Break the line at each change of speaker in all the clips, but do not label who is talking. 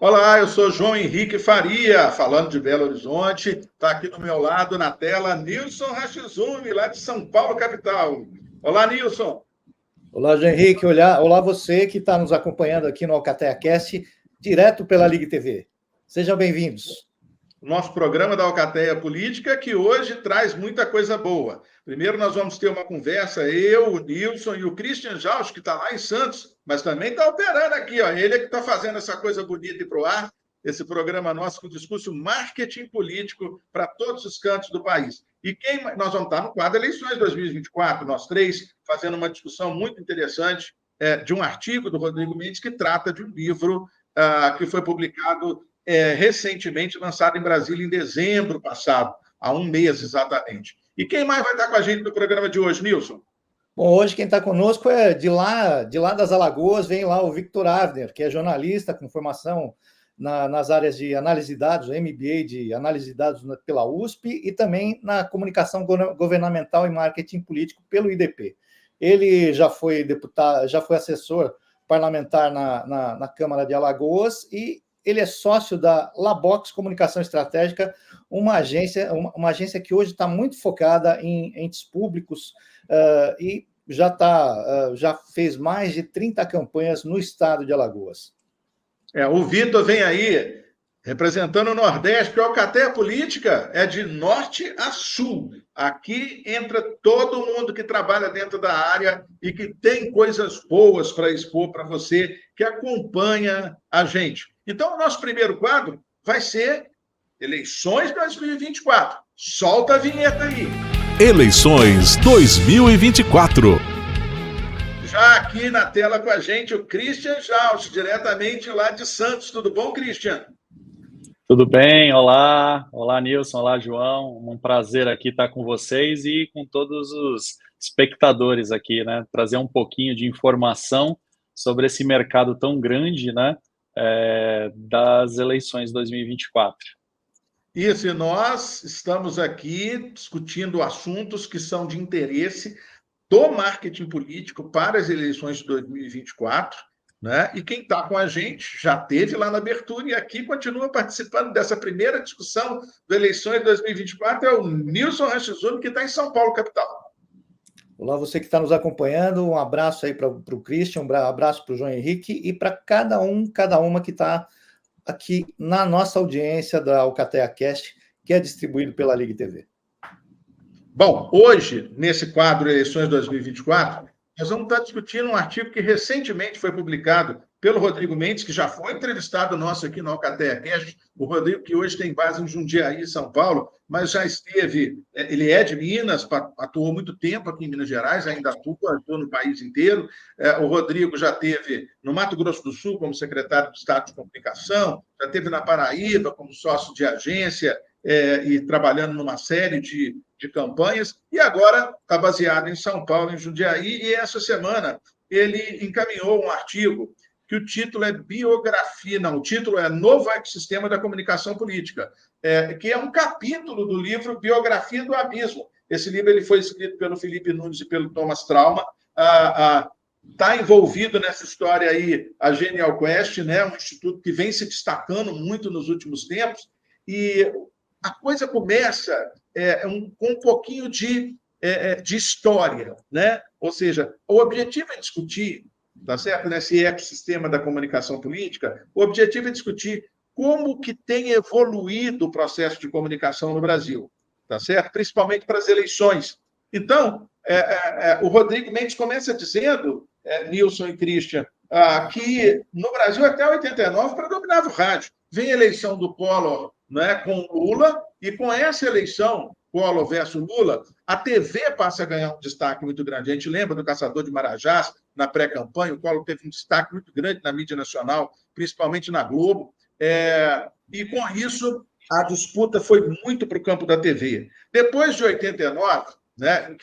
Olá, eu sou João Henrique Faria, falando de Belo Horizonte. Está aqui do meu lado na tela Nilson Rachizumi, lá de São Paulo, capital. Olá, Nilson.
Olá, João Henrique. Olá você que está nos acompanhando aqui no AlcateaCast, direto pela Ligue TV. Sejam bem-vindos.
Nosso programa da Alcateia Política, que hoje traz muita coisa boa. Primeiro, nós vamos ter uma conversa, eu, o Nilson e o Christian Jaus, que está lá em Santos, mas também está operando aqui, ó. Ele é que está fazendo essa coisa bonita e para o ar, esse programa nosso com discurso marketing político para todos os cantos do país. E nós vamos estar no quadro Eleições 2024, nós três, fazendo uma discussão muito interessante de um artigo do Rodrigo Mendes que trata de um livro que foi publicado recentemente, lançado em Brasília em dezembro passado, há um mês exatamente. E quem mais vai estar com a gente no programa de hoje, Nilson?
Bom, hoje quem está conosco é de lá das Alagoas, vem lá o Victor Avner, que é jornalista com formação nas áreas de análise de dados, MBA de análise de dados pela USP e também na comunicação governamental e marketing político pelo IDP. Ele já foi deputado, já foi assessor parlamentar na Câmara de Alagoas e ele é sócio da Labox Comunicação Estratégica, uma agência que hoje está muito focada em entes públicos e já fez mais de 30 campanhas no estado de Alagoas.
O Vitor vem aí representando o Nordeste, porque a Alcateia Política é de norte a sul. Aqui entra todo mundo que trabalha dentro da área e que tem coisas boas para expor para você, que acompanha a gente. Então, o nosso primeiro quadro vai ser Eleições 2024. Solta a vinheta aí.
Eleições 2024.
Já aqui na tela com a gente, o Christian Jaus, diretamente lá de Santos. Tudo bom, Christian?
Tudo bem, olá, Nilson, olá, João, um prazer aqui estar com vocês e com todos os espectadores aqui, né, trazer um pouquinho de informação sobre esse mercado tão grande, né, das eleições 2024.
Isso, e nós estamos aqui discutindo assuntos que são de interesse do marketing político para as eleições de 2024, né? E quem está com a gente já esteve lá na abertura e aqui continua participando dessa primeira discussão das eleições de 2024 é o Nilson Rachizumi, que está em São Paulo, capital.
Olá, você que está nos acompanhando, um abraço aí para o Christian, um abraço para o João Henrique e para cada uma que está aqui na nossa audiência da AlcateaCast, que é distribuído pela Ligue TV.
Bom, hoje, nesse quadro Eleições 2024, nós vamos estar discutindo um artigo que recentemente foi publicado pelo Rodrigo Mendes, que já foi entrevistado nosso aqui no AlcateaCast. O Rodrigo, que hoje tem base em Jundiaí, São Paulo, mas já esteve, ele é de Minas, atuou muito tempo aqui em Minas Gerais, ainda atua no país inteiro. O Rodrigo já esteve no Mato Grosso do Sul como secretário de Estado de Comunicação, já esteve na Paraíba como sócio de agência e trabalhando numa série de campanhas, e agora está baseado em São Paulo, em Jundiaí, e essa semana ele encaminhou um artigo que o título é o título é Novo Ecossistema da Comunicação Política, que é um capítulo do livro Biografia do Abismo. Esse livro ele foi escrito pelo Felipe Nunes e pelo Thomas Trauma. Está envolvido nessa história aí a Genial Quest, né, um instituto que vem se destacando muito nos últimos tempos, e a coisa começa com um pouquinho de história, né? Ou seja, o objetivo é discutir, tá certo? Nesse ecossistema da comunicação política, o objetivo é discutir como que tem evoluído o processo de comunicação no Brasil, tá certo? Principalmente para as eleições. Então, o Rodrigo Mendes começa dizendo, Nilson e Christian, que no Brasil até 89 predominava o rádio. Vem a eleição do Collor, né, com Lula, e com essa eleição, Collor versus Lula, a TV passa a ganhar um destaque muito grande. A gente lembra do Caçador de Marajás, na pré-campanha, o Collor teve um destaque muito grande na mídia nacional, principalmente na Globo, e com isso a disputa foi muito para o campo da TV. Depois de 89, né,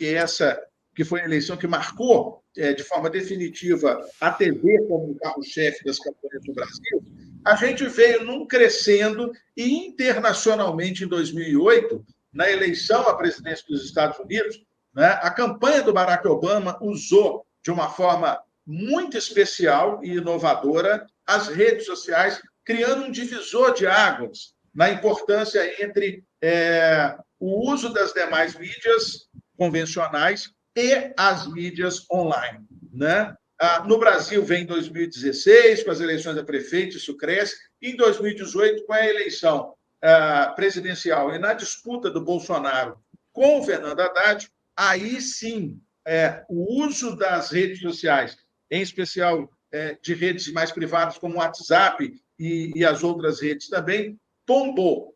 que foi a eleição que marcou de forma definitiva a TV como o carro-chefe das campanhas do Brasil, a gente veio num crescendo e internacionalmente em 2008, na eleição à presidência dos Estados Unidos, né, a campanha do Barack Obama usou de uma forma muito especial e inovadora as redes sociais criando um divisor de águas na importância entre o uso das demais mídias convencionais e as mídias online, né? No Brasil vem em 2016, com as eleições a prefeito, isso cresce, e em 2018, com a eleição presidencial e na disputa do Bolsonaro com o Fernando Haddad, aí sim, o uso das redes sociais, em especial de redes mais privadas, como o WhatsApp e as outras redes também, tombou.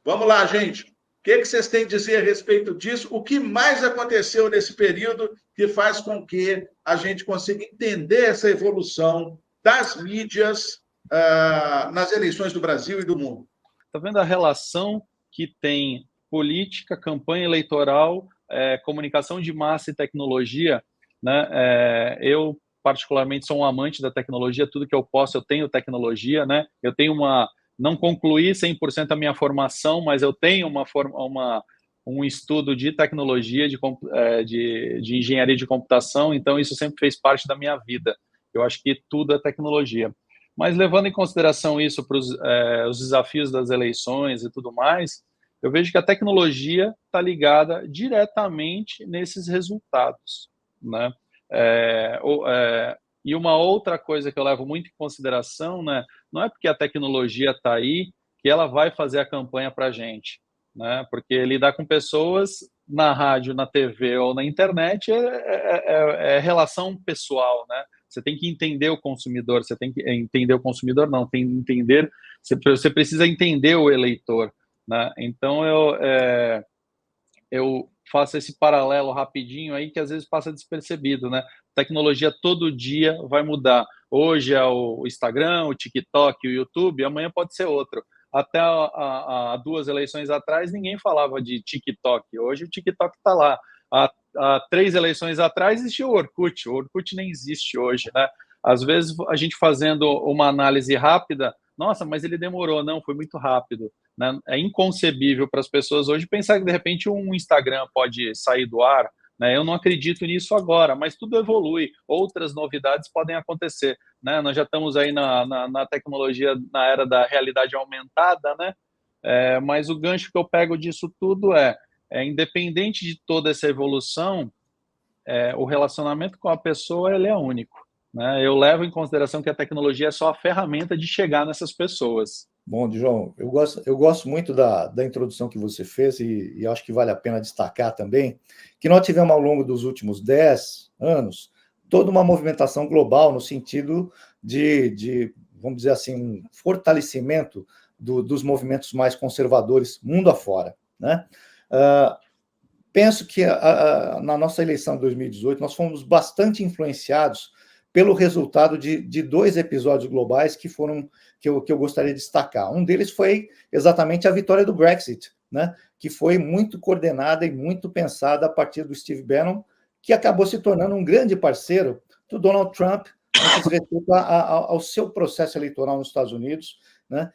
Vamos lá, gente. O que vocês têm a dizer a respeito disso? O que mais aconteceu nesse período que faz com que a gente consiga entender essa evolução das mídias nas eleições do Brasil e do mundo?
Está vendo a relação que tem política, campanha eleitoral, comunicação de massa e tecnologia, né? Eu, particularmente, sou um amante da tecnologia, tudo que eu posso, eu tenho tecnologia, né? Eu tenho não concluí 100% a minha formação, mas eu tenho um estudo de tecnologia, de engenharia de computação, então isso sempre fez parte da minha vida. Eu acho que tudo é tecnologia. Mas levando em consideração isso para os desafios das eleições e tudo mais, eu vejo que a tecnologia está ligada diretamente nesses resultados, né? E uma outra coisa que eu levo muito em consideração, né, não é porque a tecnologia está aí que ela vai fazer a campanha para a gente, né? Porque lidar com pessoas na rádio, na TV ou na internet é relação pessoal, né? Você tem que entender o consumidor, você tem que entender o consumidor, não, tem que entender, você precisa entender o eleitor, né? Então eu faço esse paralelo rapidinho aí que às vezes passa despercebido, né? Tecnologia todo dia vai mudar. Hoje é o Instagram, o TikTok, o YouTube, amanhã pode ser outro. Até há 2 eleições atrás, ninguém falava de TikTok. Hoje o TikTok está lá. Há 3 eleições atrás existia o Orkut nem existe hoje, né? Às vezes a gente fazendo uma análise rápida, nossa, mas ele demorou, não, foi muito rápido, né? É inconcebível para as pessoas hoje pensar que de repente um Instagram pode sair do ar, né? Eu não acredito nisso agora, mas tudo evolui, outras novidades podem acontecer, né? Nós já estamos aí na tecnologia, na era da realidade aumentada, né? Mas o gancho que eu pego disso tudo independente de toda essa evolução, o relacionamento com a pessoa ele é único, né? Eu levo em consideração que a tecnologia é só a ferramenta de chegar nessas pessoas.
Bom, João, eu gosto muito da introdução que você fez e acho que vale a pena destacar também que nós tivemos ao longo dos últimos 10 anos toda uma movimentação global no sentido de vamos dizer assim, um fortalecimento dos movimentos mais conservadores mundo afora, né? Penso que na nossa eleição de 2018 nós fomos bastante influenciados pelo resultado de 2 episódios globais que eu gostaria de destacar. Um deles foi exatamente a vitória do Brexit, né? Que foi muito coordenada e muito pensada a partir do Steve Bannon, que acabou se tornando um grande parceiro do Donald Trump no que diz respeito ao seu processo eleitoral nos Estados Unidos, né?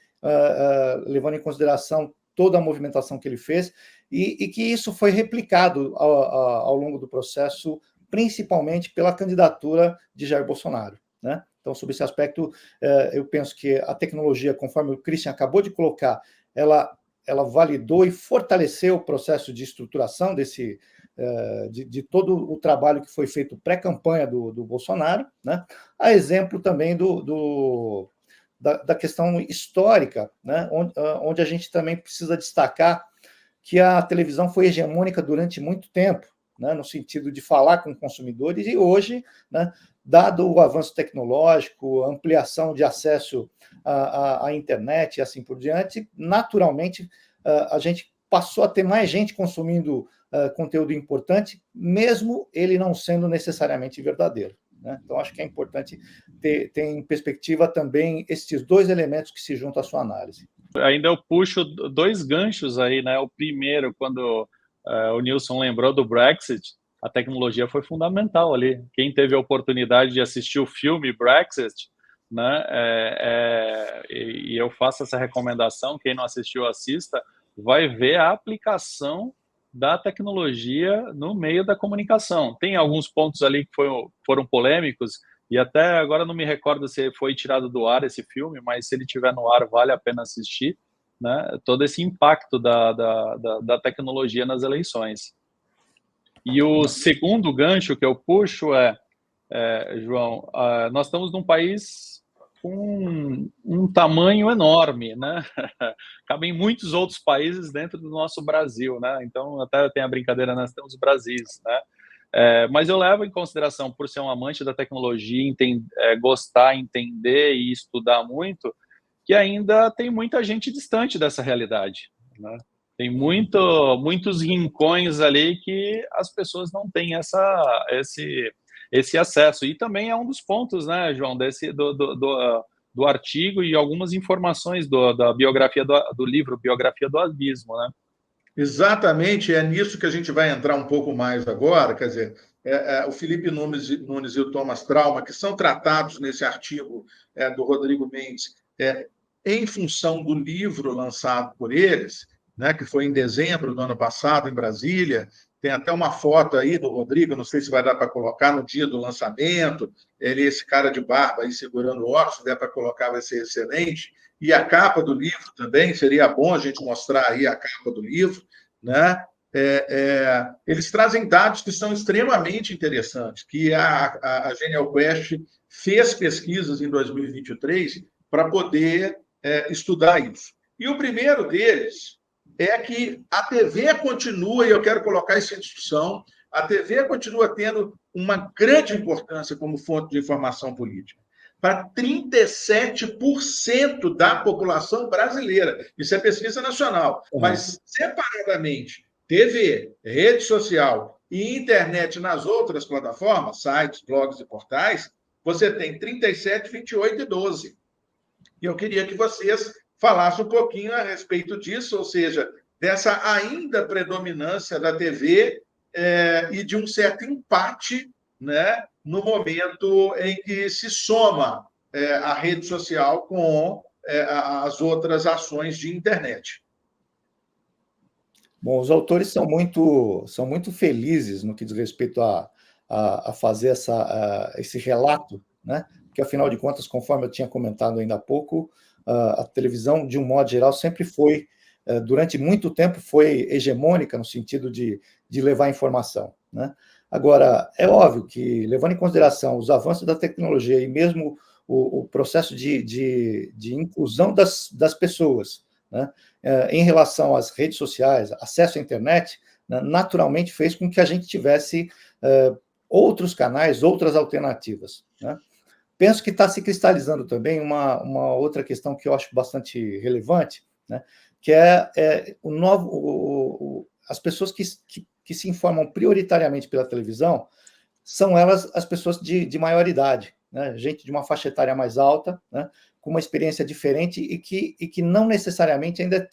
Levando em consideração toda a movimentação que ele fez, e que isso foi replicado ao longo do processo, principalmente pela candidatura de Jair Bolsonaro, né? Então, sobre esse aspecto, eu penso que a tecnologia, conforme o Christian acabou de colocar, ela validou e fortaleceu o processo de estruturação de todo o trabalho que foi feito pré-campanha do Bolsonaro, né? A exemplo também da questão histórica, né? Onde a gente também precisa destacar que a televisão foi hegemônica durante muito tempo, né? No sentido de falar com consumidores, e hoje, né, dado o avanço tecnológico, a ampliação de acesso à internet e assim por diante, naturalmente a gente passou a ter mais gente consumindo conteúdo importante, mesmo ele não sendo necessariamente verdadeiro, né? Então, acho que é importante ter em perspectiva também esses 2 elementos que se juntam à sua análise.
Ainda eu puxo 2 ganchos aí, né? O primeiro, quando o Nilson lembrou do Brexit, a tecnologia foi fundamental ali. Quem teve a oportunidade de assistir o filme Brexit, né? E eu faço essa recomendação, quem não assistiu, assista, vai ver a aplicação da tecnologia no meio da comunicação. Tem alguns pontos ali que foram polêmicos, E até agora não me recordo se foi tirado do ar esse filme, mas se ele estiver no ar, vale a pena assistir, né? Todo esse impacto da tecnologia nas eleições. E o segundo gancho que eu puxo João, nós estamos num país com um tamanho enorme, né? Cabem muitos outros países dentro do nosso Brasil, né? Então, até tem a brincadeira, nós temos Brasis, né? Mas eu levo em consideração, por ser um amante da tecnologia, gostar, entender e estudar muito, que ainda tem muita gente distante dessa realidade, né? Tem muitos rincões ali que as pessoas não têm esse acesso. E também é um dos pontos, né, João, do artigo e algumas informações da biografia do livro Biografia do Abismo, né?
Exatamente, é nisso que a gente vai entrar um pouco mais agora. Quer dizer, o Felipe Nunes e o Thomas Trauma, que são tratados nesse artigo do Rodrigo Mendes, em função do livro lançado por eles, né, que foi em dezembro do ano passado, em Brasília. Tem até uma foto aí do Rodrigo, não sei se vai dar para colocar no dia do lançamento, esse cara de barba aí segurando o óculos, se der para colocar vai ser excelente. E a capa do livro também, seria bom a gente mostrar aí a capa do livro, né? Eles trazem dados que são extremamente interessantes, que a Genial Quest fez pesquisas em 2023 para poder estudar isso. E o primeiro deles é que a TV continua, e eu quero colocar isso em discussão, a TV continua tendo uma grande importância como fonte de informação política para 37% da população brasileira. Isso é pesquisa nacional. Mas, separadamente, TV, rede social e internet nas outras plataformas, sites, blogs e portais, você tem 37, 28 e 12. E eu queria que vocês falassem um pouquinho a respeito disso, ou seja, dessa ainda predominância da TV e de um certo empate, né, no momento em que se soma a rede social com as outras ações de internet.
Bom, os autores são muito felizes no que diz respeito a fazer esse relato, né? Porque, afinal de contas, conforme eu tinha comentado ainda há pouco, a televisão, de um modo geral, sempre foi, durante muito tempo, foi hegemônica no sentido de levar informação, né? Agora, é óbvio que, levando em consideração os avanços da tecnologia e mesmo o processo de inclusão das pessoas, né, em relação às redes sociais, acesso à internet, né, naturalmente fez com que a gente tivesse outros canais, outras alternativas, né? Penso que está se cristalizando também uma outra questão que eu acho bastante relevante, né, que as pessoas que se informam prioritariamente pela televisão são elas as pessoas de maior idade, né, gente de uma faixa etária mais alta, né, com uma experiência diferente e que não necessariamente ainda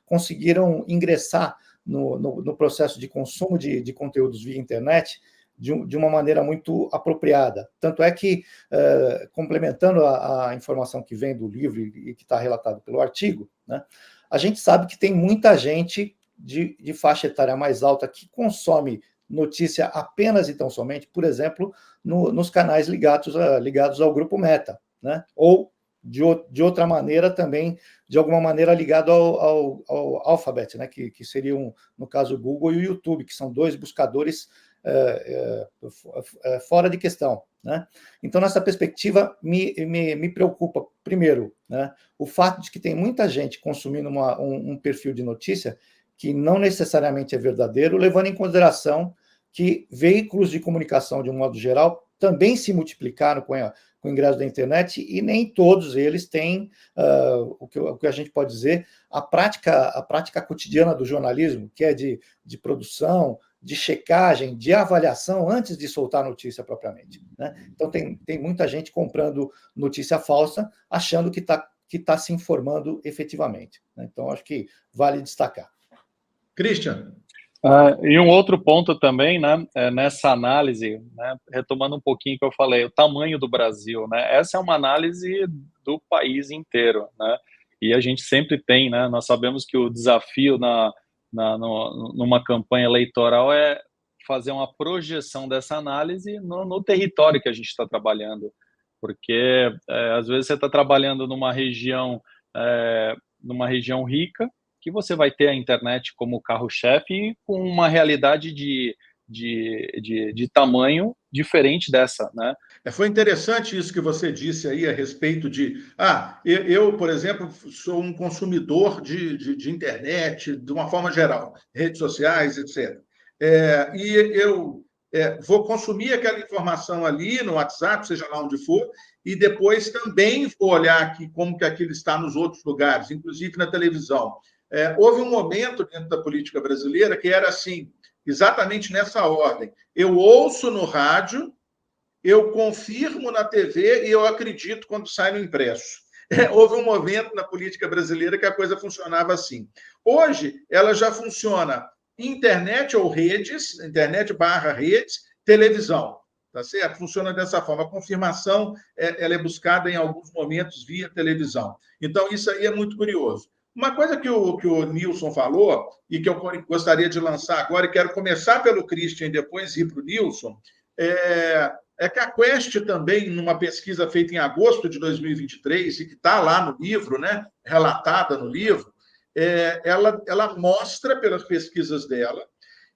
conseguiram ingressar no processo de consumo de conteúdos via internet de uma maneira muito apropriada. Tanto é que, complementando a informação que vem do livro e que está relatado pelo artigo, né, a gente sabe que tem muita gente de faixa etária mais alta que consome notícia apenas e tão somente, por exemplo, nos canais ligados ao Grupo Meta, né, ou de outra maneira também, de alguma maneira ligado ao Alphabet, né, que seriam, no caso, o Google e o YouTube, que são dois buscadores fora de questão, né? Então, nessa perspectiva, me preocupa, primeiro, né, o fato de que tem muita gente consumindo um perfil de notícia que não necessariamente é verdadeiro, levando em consideração que veículos de comunicação, de um modo geral, também se multiplicaram com o ingresso da internet e nem todos eles têm o que a gente pode dizer, a prática cotidiana do jornalismo, que é de produção, de checagem, de avaliação antes de soltar a notícia propriamente, né? Então, tem muita gente comprando notícia falsa, achando que tá se informando efetivamente, né? Então, acho que vale destacar.
Christian.
E um outro ponto também, né, nessa análise, né, retomando um pouquinho que eu falei, o tamanho do Brasil, né, essa é uma análise do país inteiro, né, e a gente sempre tem, né, nós sabemos que o desafio numa campanha eleitoral é fazer uma projeção dessa análise no território que a gente está trabalhando, porque às vezes você está trabalhando numa região rica, que você vai ter a internet como carro-chefe e com uma realidade de tamanho diferente dessa, né?
Foi interessante isso que você disse aí a respeito de... eu, por exemplo, sou um consumidor de internet, de uma forma geral, redes sociais, etc. E eu vou consumir aquela informação ali no WhatsApp, seja lá onde for, e depois também vou olhar aqui como que aquilo está nos outros lugares, inclusive na televisão. Houve um momento dentro da política brasileira que era assim, exatamente nessa ordem. Eu ouço no rádio, eu confirmo na TV e eu acredito quando sai no impresso. Houve um momento na política brasileira que a coisa funcionava assim. Hoje, ela já funciona internet ou redes, internet/redes, televisão. Tá certo? Funciona dessa forma. A confirmação ela é buscada em alguns momentos via televisão. Então, isso aí é muito curioso. Uma coisa que o Nilson falou, e que eu gostaria de lançar agora, e quero começar pelo Christian e depois ir para o Nilson, é que a Quest também, numa pesquisa feita em agosto de 2023, e que está lá no livro, né, relatada no livro, ela mostra, pelas pesquisas dela,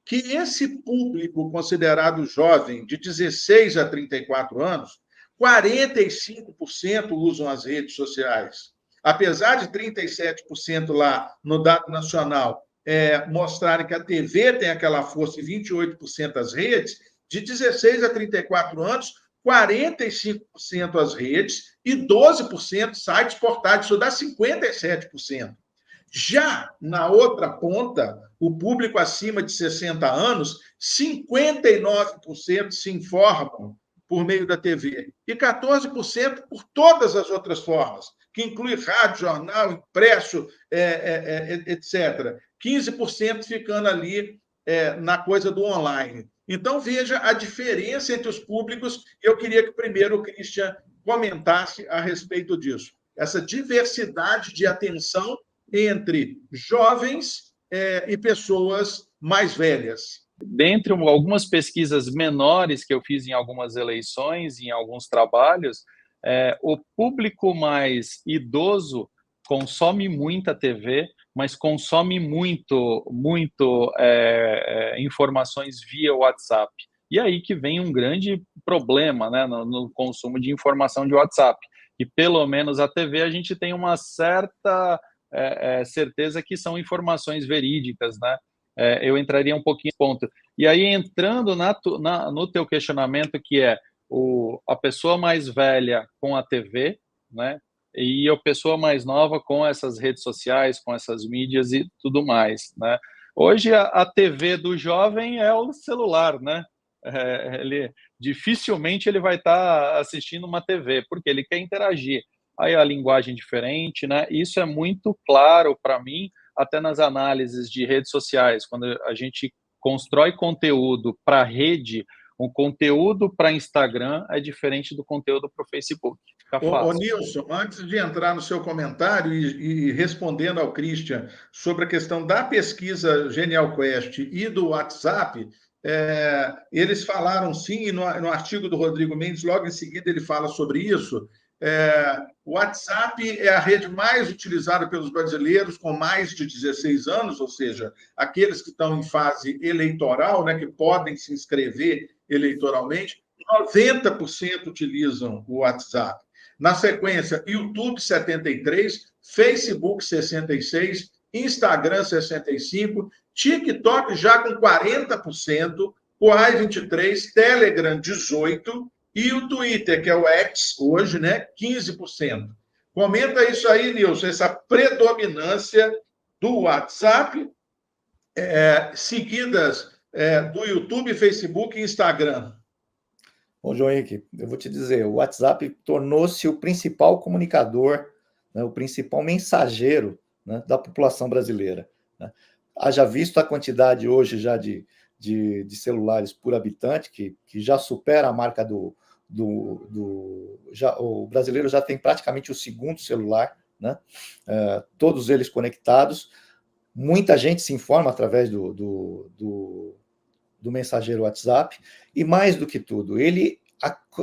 que esse público considerado jovem, de 16 a 34 anos, 45% usam as redes sociais. Apesar de 37% lá no dado nacional mostrarem que a TV tem aquela força e 28% as redes, de 16 a 34 anos, 45% as redes e 12% sites portáteis, isso dá 57%. Já na outra ponta, o público acima de 60 anos, 59% se informam por meio da TV e 14% por todas as outras formas, que inclui rádio, jornal, impresso, etc. 15% ficando ali na coisa do online. Então, veja a diferença entre os públicos. Eu queria que primeiro o Christian comentasse a respeito disso. Essa diversidade de atenção entre jovens e pessoas mais velhas.
Dentre algumas pesquisas menores que eu fiz em algumas eleições, em alguns trabalhos, o público mais idoso consome muita TV, mas consome muito informações via WhatsApp. E aí que vem um grande problema, né, no consumo de informação de WhatsApp. E pelo menos a TV a gente tem uma certa certeza que são informações verídicas, né? Eu entraria um pouquinho nesse ponto. E aí, entrando no teu questionamento, que é a pessoa mais velha com a TV, né? E a pessoa mais nova com essas redes sociais, com essas mídias e tudo mais, né? Hoje, a TV do jovem é o celular, né? Dificilmente ele vai estar assistindo uma TV, porque ele quer interagir. Aí a linguagem diferente, né? Isso é muito claro para mim, até nas análises de redes sociais, quando a gente constrói conteúdo para rede, um conteúdo para Instagram é diferente do conteúdo para o Facebook. Fica fácil.
Ô, Nilson, antes de entrar no seu comentário e respondendo ao Christian sobre a questão da pesquisa Genial Quest e do WhatsApp, eles falaram sim, e no artigo do Rodrigo Mendes, logo em seguida ele fala sobre isso. O WhatsApp é a rede mais utilizada pelos brasileiros com mais de 16 anos, ou seja, aqueles que estão em fase eleitoral, né, que podem se inscrever eleitoralmente, 90% utilizam o WhatsApp. Na sequência, YouTube 73%, Facebook 66%, Instagram 65%, TikTok já com 40%, Quai 23%, Telegram 18%, e o Twitter, que é o X hoje, né, 15%. Comenta isso aí, Nilson, essa predominância do WhatsApp, seguidas do YouTube, Facebook e Instagram.
Bom, João Henrique, eu vou te dizer, o WhatsApp tornou-se o principal comunicador, né, o principal mensageiro, né, da população brasileira, né? Haja visto a quantidade hoje já de celulares por habitante, que já supera a marca o brasileiro já tem praticamente o segundo celular, né? Todos eles conectados. Muita gente se informa através do do mensageiro WhatsApp, e mais do que tudo, ele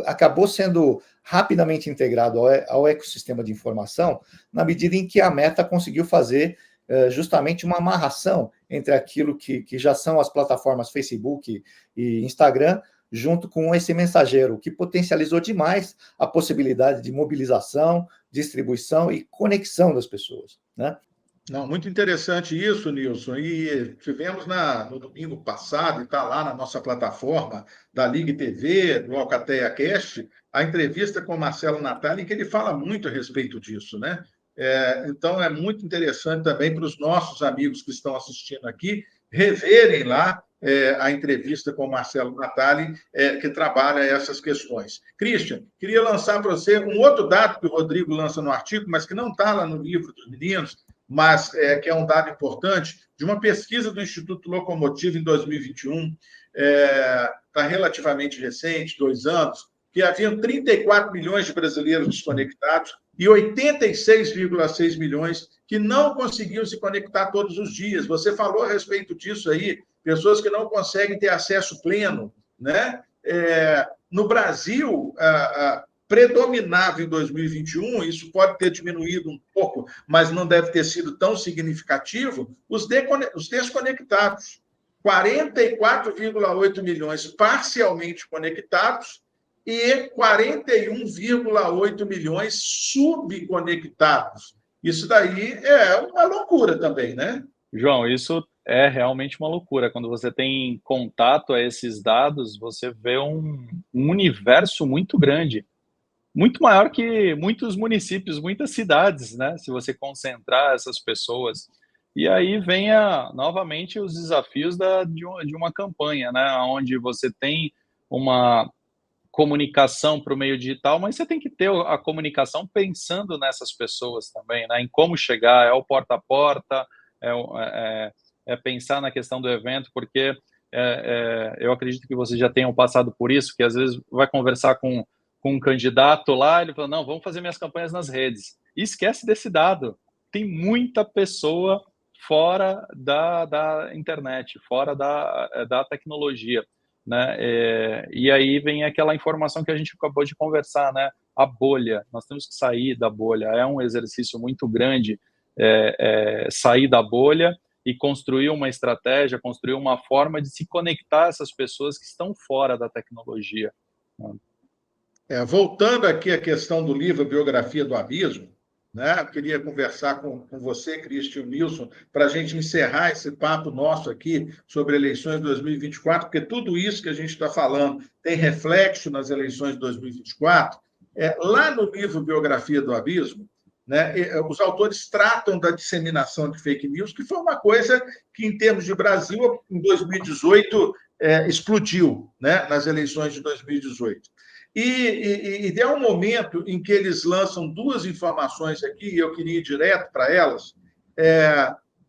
acabou sendo rapidamente integrado ao ecossistema de informação, na medida em que a Meta conseguiu fazer justamente uma amarração entre aquilo que já são as plataformas Facebook e Instagram, junto com esse mensageiro, que potencializou demais a possibilidade de mobilização, distribuição e conexão das pessoas, né?
Não, muito interessante isso, Nilson. E tivemos no domingo passado, e está lá na nossa plataforma da Ligue TV, do Alcateia Cast, a entrevista com o Marcelo Natali, em que ele fala muito a respeito disso, né? Então, é muito interessante também para os nossos amigos que estão assistindo aqui reverem lá a entrevista com o Marcelo Natali, que trabalha essas questões. Christian, queria lançar para você um outro dado que o Rodrigo lança no artigo, mas que não está lá no livro dos meninos, mas que é um dado importante, de uma pesquisa do Instituto Locomotiva em 2021, está relativamente recente, 2 anos, que haviam 34 milhões de brasileiros desconectados e 86,6 milhões que não conseguiam se conectar todos os dias. Você falou a respeito disso aí, pessoas que não conseguem ter acesso pleno, né? No Brasil, predominava em 2021, isso pode ter diminuído um pouco, mas não deve ter sido tão significativo, os desconectados. 44,8 milhões parcialmente conectados e 41,8 milhões subconectados. Isso daí é uma loucura também, né?
João, isso é realmente uma loucura. Quando você tem contato a esses dados, você vê um universo muito grande, muito maior que muitos municípios, muitas cidades, né? Se você concentrar essas pessoas. E aí vem novamente os desafios de uma campanha, né? Onde você tem uma comunicação para o meio digital, mas você tem que ter a comunicação pensando nessas pessoas também, né? Em como chegar, é o porta a porta, é pensar na questão do evento, porque eu acredito que vocês já tenham passado por isso, que às vezes vai conversar com um candidato lá, ele fala, não, vamos fazer minhas campanhas nas redes. E esquece desse dado. Tem muita pessoa fora da internet, fora da tecnologia, né? E aí vem aquela informação que a gente acabou de conversar, né? A bolha. Nós temos que sair da bolha. É um exercício muito grande sair da bolha e construir uma estratégia, construir uma forma de se conectar a essas pessoas que estão fora da tecnologia.
Voltando aqui à questão do livro Biografia do Abismo, né? Eu queria conversar com você, Christian Nilson, para a gente encerrar esse papo nosso aqui sobre eleições de 2024, porque tudo isso que a gente está falando tem reflexo nas eleições de 2024. Lá no livro Biografia do Abismo, né, os autores tratam da disseminação de fake news, que foi uma coisa que, em termos de Brasil, em 2018, explodiu, né, nas eleições de 2018. E é um momento em que eles lançam 2 informações aqui, e eu queria ir direto para elas,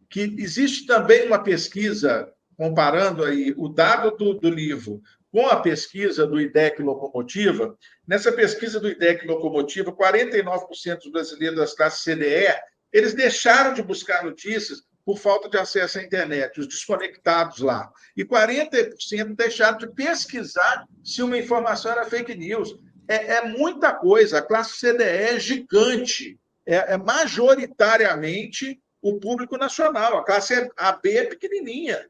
que existe também uma pesquisa, comparando aí o dado do livro com a pesquisa do IDEC Locomotiva. Nessa pesquisa do IDEC Locomotiva, 49% dos brasileiros das classes CDE, eles deixaram de buscar notícias por falta de acesso à internet, os desconectados lá. E 40% deixaram de pesquisar se uma informação era fake news. É muita coisa. A classe CDE é gigante. É majoritariamente o público nacional. A classe AB é pequenininha,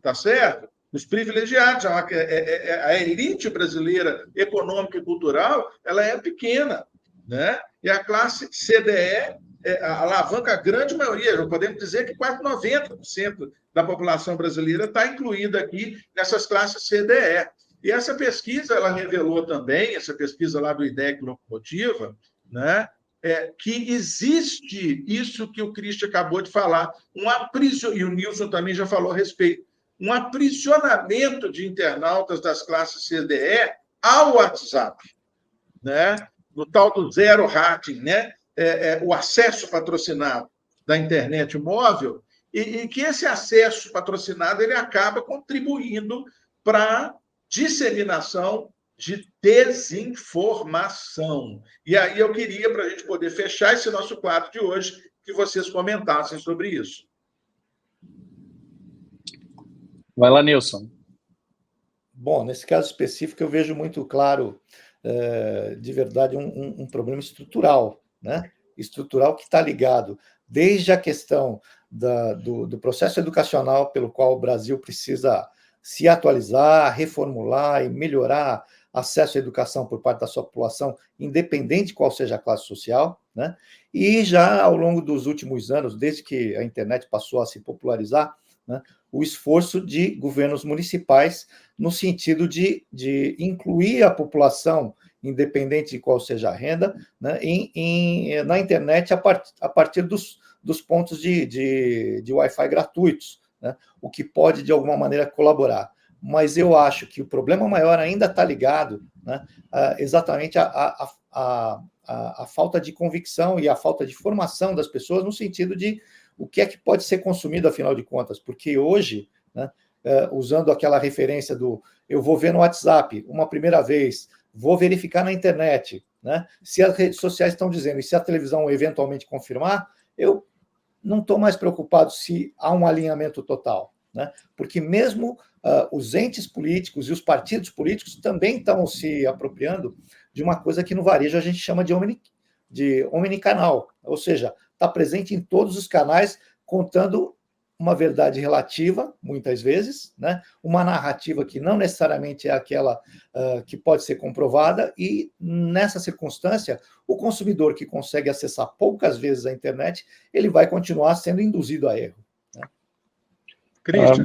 tá certo? Os privilegiados, a elite brasileira econômica e cultural, ela é pequena, né? E a classe CDE alavanca a grande maioria, podemos dizer que quase 90% da população brasileira está incluída aqui nessas classes CDE. E essa pesquisa, ela revelou também, essa pesquisa lá do IDEC Locomotiva, né, que existe isso que o Christian acabou de falar, e o Nilson também já falou a respeito, um aprisionamento de internautas das classes CDE ao WhatsApp, né, no tal do zero rating, né? O acesso patrocinado da internet móvel, e que esse acesso patrocinado ele acaba contribuindo para a disseminação de desinformação. E aí eu queria, para a gente poder fechar esse nosso quadro de hoje, que vocês comentassem sobre isso.
Vai lá, Nilson.
Bom, nesse caso específico, eu vejo muito claro, de verdade, um problema estrutural, né? Estrutural que está ligado desde a questão do processo educacional pelo qual o Brasil precisa se atualizar, reformular e melhorar acesso à educação por parte da sua população, independente de qual seja a classe social, né? E já ao longo dos últimos anos, desde que a internet passou a se popularizar, né, o esforço de governos municipais no sentido de incluir a população, independente de qual seja a renda, né, na internet a partir dos pontos de Wi-Fi gratuitos, né, o que pode, de alguma maneira, colaborar. Mas eu acho que o problema maior ainda está ligado, né, exatamente à falta de convicção e à falta de formação das pessoas no sentido de o que é que pode ser consumido, afinal de contas, porque hoje, né, usando aquela referência do eu vou ver no WhatsApp uma primeira vez, vou verificar na internet, né, se as redes sociais estão dizendo e se a televisão eventualmente confirmar, eu não estou mais preocupado se há um alinhamento total, né, porque mesmo os entes políticos e os partidos políticos também estão se apropriando de uma coisa que no varejo a gente chama de omnicanal, ou seja, está presente em todos os canais, contando uma verdade relativa, muitas vezes, né? Uma narrativa que não necessariamente é aquela que pode ser comprovada, e nessa circunstância, o consumidor que consegue acessar poucas vezes a internet, ele vai continuar sendo induzido a erro. Né?
Christian.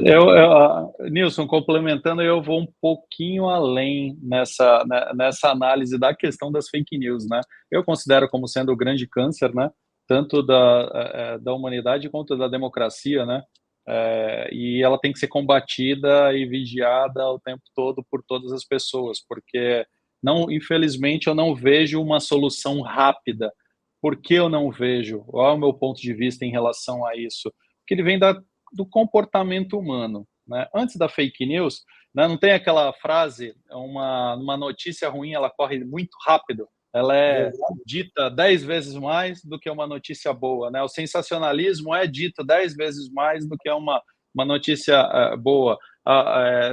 Nilson, complementando, eu vou um pouquinho além nessa análise da questão das fake news, né? Eu considero como sendo o grande câncer, né? Tanto da humanidade quanto da democracia, né? E ela tem que ser combatida e vigiada o tempo todo por todas as pessoas, porque, infelizmente, eu não vejo uma solução rápida. Por que eu não vejo? Qual é o meu ponto de vista em relação a isso? Porque ele vem do comportamento humano, né? Antes da fake news, né, não tem aquela frase, uma notícia ruim, ela corre muito rápido, ela é dita 10 vezes mais do que uma notícia boa, né? O sensacionalismo é dito 10 vezes mais do que uma notícia boa.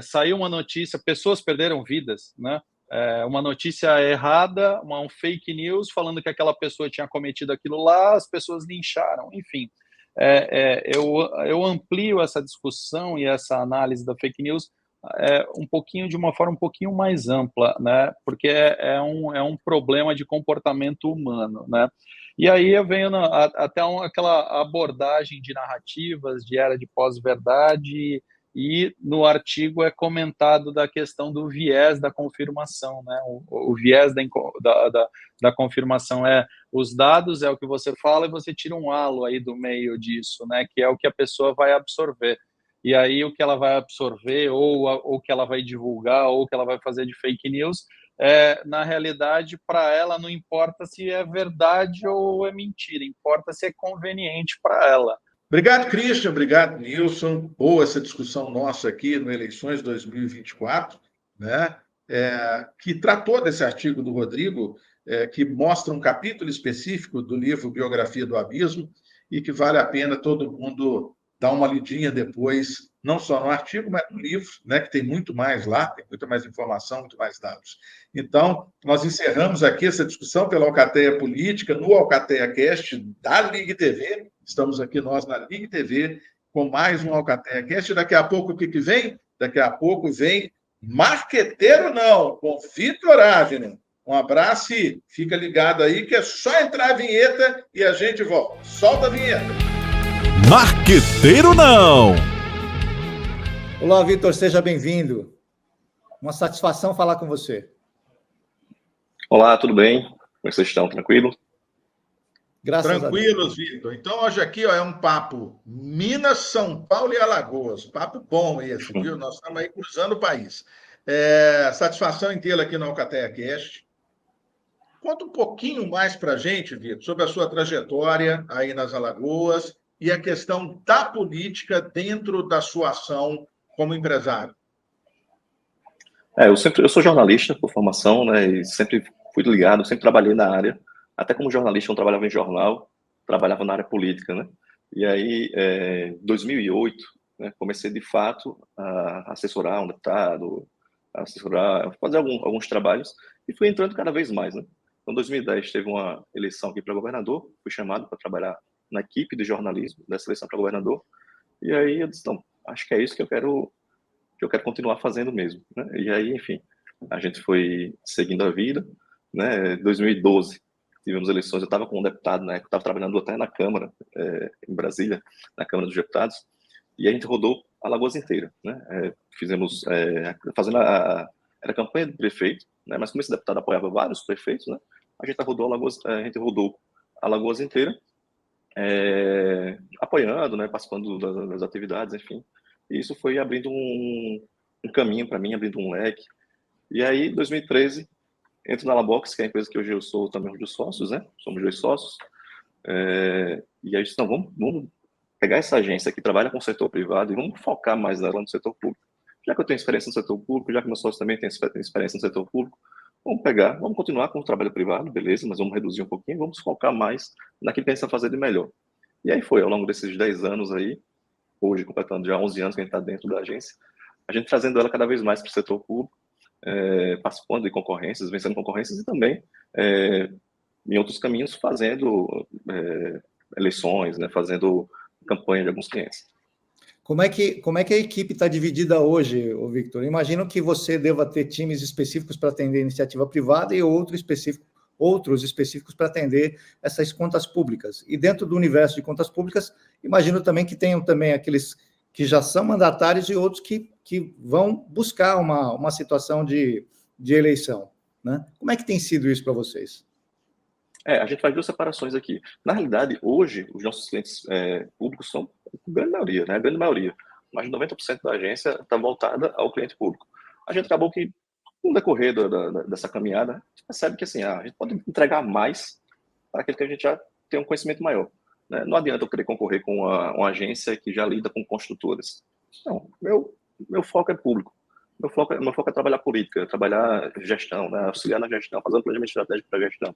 Saiu uma notícia, pessoas perderam vidas, né? Uma notícia errada, um fake news falando que aquela pessoa tinha cometido aquilo lá, as pessoas lincharam, enfim. Eu amplio essa discussão e essa análise da fake news um pouquinho, de uma forma um pouquinho mais ampla, né? Porque é um problema de comportamento humano, né? E aí eu venho até aquela abordagem de narrativas, de era de pós-verdade, e no artigo é comentado da questão do viés da confirmação, né? O viés da confirmação os dados, é o que você fala, e você tira um halo aí do meio disso, né? Que é o que a pessoa vai absorver. E aí o que ela vai absorver, ou que ela vai divulgar, ou que ela vai fazer de fake news, na realidade, para ela não importa se é verdade ou é mentira, importa se é conveniente para ela.
Obrigado, Christian. Obrigado, Nilson. Boa essa discussão nossa aqui no Eleições 2024, né? Que tratou desse artigo do Rodrigo, que mostra um capítulo específico do livro Biografia do Abismo, e que vale a pena todo mundo dar uma lidinha depois, não só no artigo, mas no livro, né, que tem muito mais lá, tem muita mais informação, muito mais dados. Então, nós encerramos aqui essa discussão pela Alcateia Política, no Alcateia Cast da Ligue TV. Estamos aqui nós na Ligue TV com mais um Alcateia Cast. Daqui a pouco, o que vem? Daqui a pouco vem Marqueteiro Não, com Vitor Avner. Um abraço e fica ligado aí, que é só entrar a vinheta e a gente volta. Solta a vinheta.
Marqueteiro Não!
Olá, Vitor, seja bem-vindo. Uma satisfação falar com você.
Olá, tudo bem? Como vocês estão? Tranquilo?
Graças
Tranquilos, Vitor. Então, hoje aqui é um papo Minas, São Paulo e Alagoas. Papo bom esse, viu? Nós estamos aí cruzando o país. Satisfação em tê-lo aqui no Alcateia Cast. Conta um pouquinho mais para a gente, Vitor, sobre a sua trajetória aí nas Alagoas e a questão da política dentro da sua ação como empresário.
Eu sou jornalista por formação, né? E sempre fui ligado, sempre trabalhei na área. Até como jornalista, eu trabalhava em jornal, trabalhava na área política, né? E aí, em 2008, né, comecei de fato a assessorar um deputado, assessorar, fazer alguns trabalhos, e fui entrando cada vez mais, né? Então, em 2010, teve uma eleição aqui para governador, fui chamado para trabalhar na equipe de jornalismo dessa eleição para governador, e aí eu disse, não, acho que é isso que eu quero continuar fazendo mesmo, né? E aí, enfim, a gente foi seguindo a vida, né? 2012, tivemos eleições, eu estava como deputado, né? Eu estava trabalhando até na Câmara, em Brasília, na Câmara dos Deputados, e a gente rodou Alagoas inteira, né? Fizemos, fazendo era campanha do prefeito, né? Mas como esse deputado apoiava vários prefeitos, né? A gente rodou Alagoas inteira, apoiando, né? Participando das atividades, enfim. E isso foi abrindo um caminho para mim, abrindo um leque. E aí, em 2013, entro na Labox, que é a empresa que hoje eu sou também um dos sócios, né? Somos 2 sócios. E aí, disse, não, vamos pegar essa agência que trabalha com o setor privado e vamos focar mais nela no setor público. Já que eu tenho experiência no setor público, já que meu sócio também tem experiência no setor público, vamos continuar com o trabalho privado, beleza, mas vamos reduzir um pouquinho, vamos focar mais naquilo que a gente está fazendo de melhor. E aí foi, ao longo desses 10 anos aí, hoje completando já 11 anos que a gente está dentro da agência, a gente trazendo ela cada vez mais para o setor público, participando de concorrências, vencendo concorrências e também em outros caminhos fazendo eleições, né, fazendo campanha de alguns clientes.
Como é que a equipe está dividida hoje, Victor? Imagino que você deva ter times específicos para atender iniciativa privada e outros específicos para atender essas contas públicas. E dentro do universo de contas públicas, imagino também que tenham também aqueles que já são mandatários e outros que vão buscar uma situação de eleição, né? Como é que tem sido isso para vocês?
A gente faz 2 separações aqui. Na realidade, hoje, os nossos clientes públicos são a grande maioria, né? A grande maioria. Mais de 90% da agência está voltada ao cliente público. A gente acabou que, no decorrer dessa caminhada, a gente percebe que assim, a gente pode entregar mais para aquele que a gente já tem um conhecimento maior, né? Não adianta eu querer concorrer com uma agência que já lida com construtoras. Não, meu foco é público. Meu foco é trabalhar política, trabalhar gestão, né? Auxiliar na gestão, fazer um planejamento estratégico para a gestão.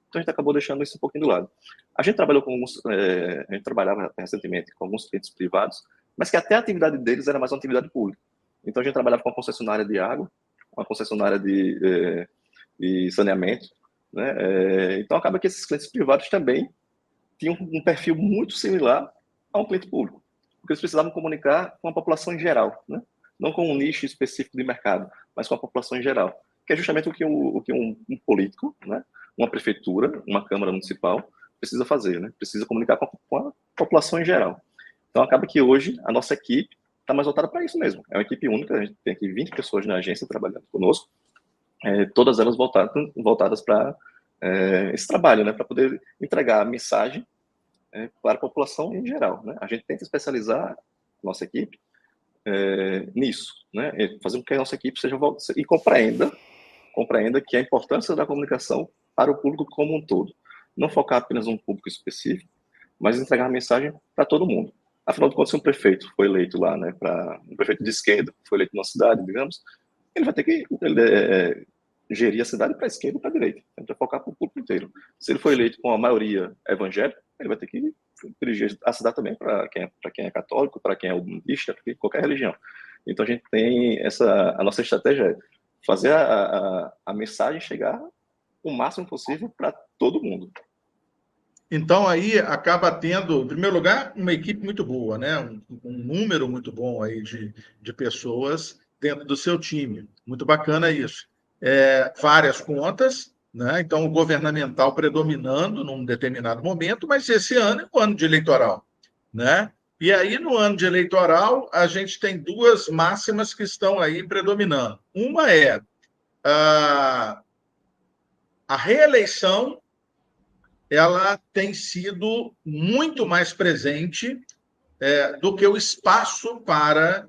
Então, a gente acabou deixando isso um pouquinho do lado. A gente trabalhava recentemente com alguns clientes privados, mas que até a atividade deles era mais uma atividade pública. Então, a gente trabalhava com uma concessionária de água, uma concessionária de saneamento, né? Então, acaba que esses clientes privados também tinham um perfil muito similar a um cliente público, porque eles precisavam comunicar com a população em geral, né? Não com um nicho específico de mercado, mas com a população em geral, que é justamente o que um político, né? Uma prefeitura, uma câmara municipal precisa fazer, né? Precisa comunicar com a população em geral. Então, acaba que hoje a nossa equipe está mais voltada para isso mesmo. É uma equipe única, a gente tem aqui 20 pessoas na agência trabalhando conosco, todas elas voltadas para esse trabalho, né? Para poder entregar a mensagem para a população em geral, né? A gente tenta especializar a nossa equipe nisso, né? Fazer com que a nossa equipe seja e compreenda que a importância da comunicação para o público como um todo. Não focar apenas num público específico, mas entregar a mensagem para todo mundo. Afinal de contas, se um prefeito foi eleito lá, né, um prefeito de esquerda, foi eleito numa cidade, digamos, ele vai ter que gerir a cidade para a esquerda e para a direita. Ele vai focar para o público inteiro. Se ele foi eleito com a maioria evangélica, ele vai ter que dirigir a cidade também para quem é católico, para quem é budista, para qualquer religião. Então, a gente tem a nossa estratégia fazer a mensagem chegar o máximo possível para todo mundo.
Então, aí acaba tendo, em primeiro lugar, uma equipe muito boa, né? Um número muito bom aí de pessoas dentro do seu time. Muito bacana isso. Várias contas, né? Então, o governamental predominando num determinado momento, mas esse ano é o ano de eleitoral, né? E aí, no ano de eleitoral, a gente tem 2 máximas que estão aí predominando. Uma é a reeleição, ela tem sido muito mais presente do que o espaço para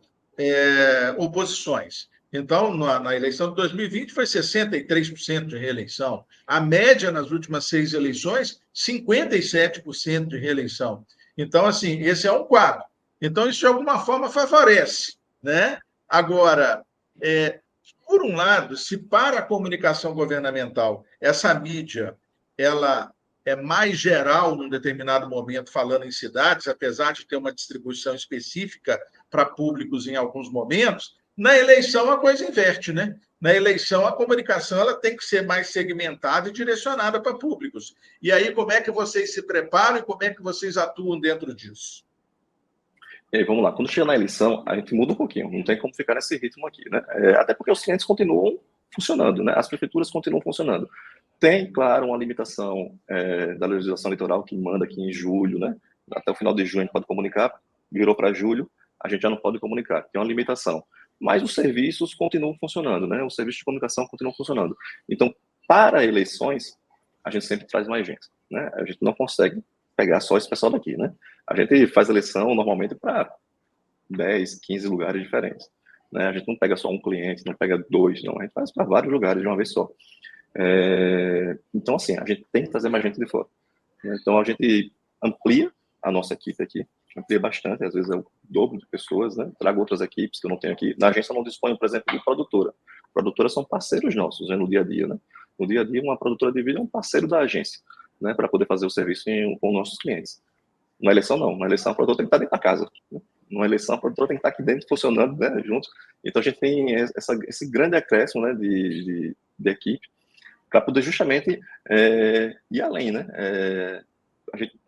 oposições. Então, na eleição de 2020 foi 63% de reeleição. A média nas últimas 6 eleições, 57% de reeleição. Então, assim, esse é um quadro. Então, isso de alguma forma favorece, né? Agora, por um lado, se para a comunicação governamental essa mídia ela é mais geral num determinado momento, falando em cidades, apesar de ter uma distribuição específica para públicos em alguns momentos, na eleição a coisa inverte, né? Na eleição, a comunicação ela tem que ser mais segmentada e direcionada para públicos. E aí, como é que vocês se preparam e como é que vocês atuam dentro disso?
E aí, vamos lá. Quando chega na eleição, a gente muda um pouquinho. Não tem como ficar nesse ritmo aqui, né? Até porque os clientes continuam funcionando, né? As prefeituras continuam funcionando. Tem, claro, uma limitação da legislação eleitoral que manda aqui em julho, né? Até o final de junho a gente pode comunicar. Virou para julho, a gente já não pode comunicar. Tem uma limitação. Mas os serviços continuam funcionando, né? Os serviços de comunicação continuam funcionando. Então, para eleições, a gente sempre traz mais gente, né? A gente não consegue pegar só esse pessoal daqui, né? A gente faz eleição normalmente para 10, 15 lugares diferentes, né? A gente não pega só um cliente, não pega dois, não. A gente faz para vários lugares de uma vez só. Então, assim, a gente tem que trazer mais gente de fora, né? Então, a gente amplia a nossa equipe aqui, amplia bastante, às vezes é o dobro de pessoas, né? Trago outras equipes que eu não tenho aqui. Na agência eu não disponho, por exemplo, de produtora. Produtoras são parceiros nossos, né? No dia a dia, né? No dia a dia, uma produtora de vídeo é um parceiro da agência, né? Para poder fazer o serviço com nossos clientes. Na eleição, não. Na eleição, a produtora tem que estar dentro da casa, né? Numa eleição, a produtora tem que estar aqui dentro, funcionando, né? Junto. Então, a gente tem esse grande acréscimo, né? De equipe, para poder justamente ir além, né? A gente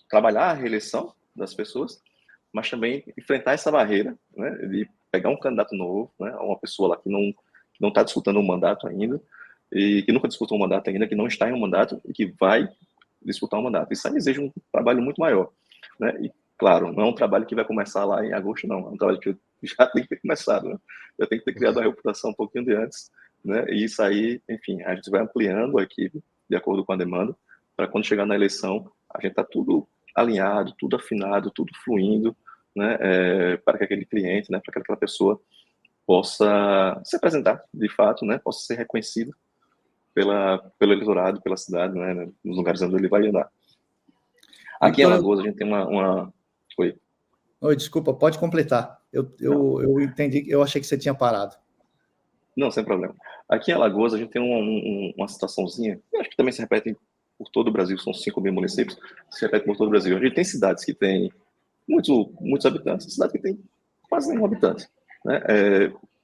trabalhar a reeleição das pessoas, mas também enfrentar essa barreira, né, de pegar um candidato novo, né, uma pessoa lá que não está disputando um mandato ainda, e que nunca disputou um mandato ainda, que não está em um mandato e que vai disputar um mandato. Isso aí exige um trabalho muito maior, né? E, claro, não é um trabalho que vai começar lá em agosto, não. É um trabalho que já tem que ter começado, né? Já tem que ter criado a reputação um pouquinho de antes, né? E isso aí, enfim, a gente vai ampliando a equipe de acordo com a demanda, para quando chegar na eleição, a gente tá tudo alinhado, tudo afinado, tudo fluindo, né, para que aquele cliente, né, para que aquela pessoa possa se apresentar, de fato, né, possa ser reconhecido pelo eleitorado, pela cidade, né, nos lugares onde ele vai andar. Aqui em Alagoas a gente tem uma... Oi.
Oi, desculpa, pode completar. Eu entendi, eu achei que você tinha parado.
Não, sem problema. Aqui em Alagoas a gente tem uma situaçãozinha, eu acho que também se repete por todo o Brasil, são 5.000 municípios, se repete por todo o Brasil. A gente tem cidades que têm muitos habitantes, cidades que têm quase nenhum habitante, né?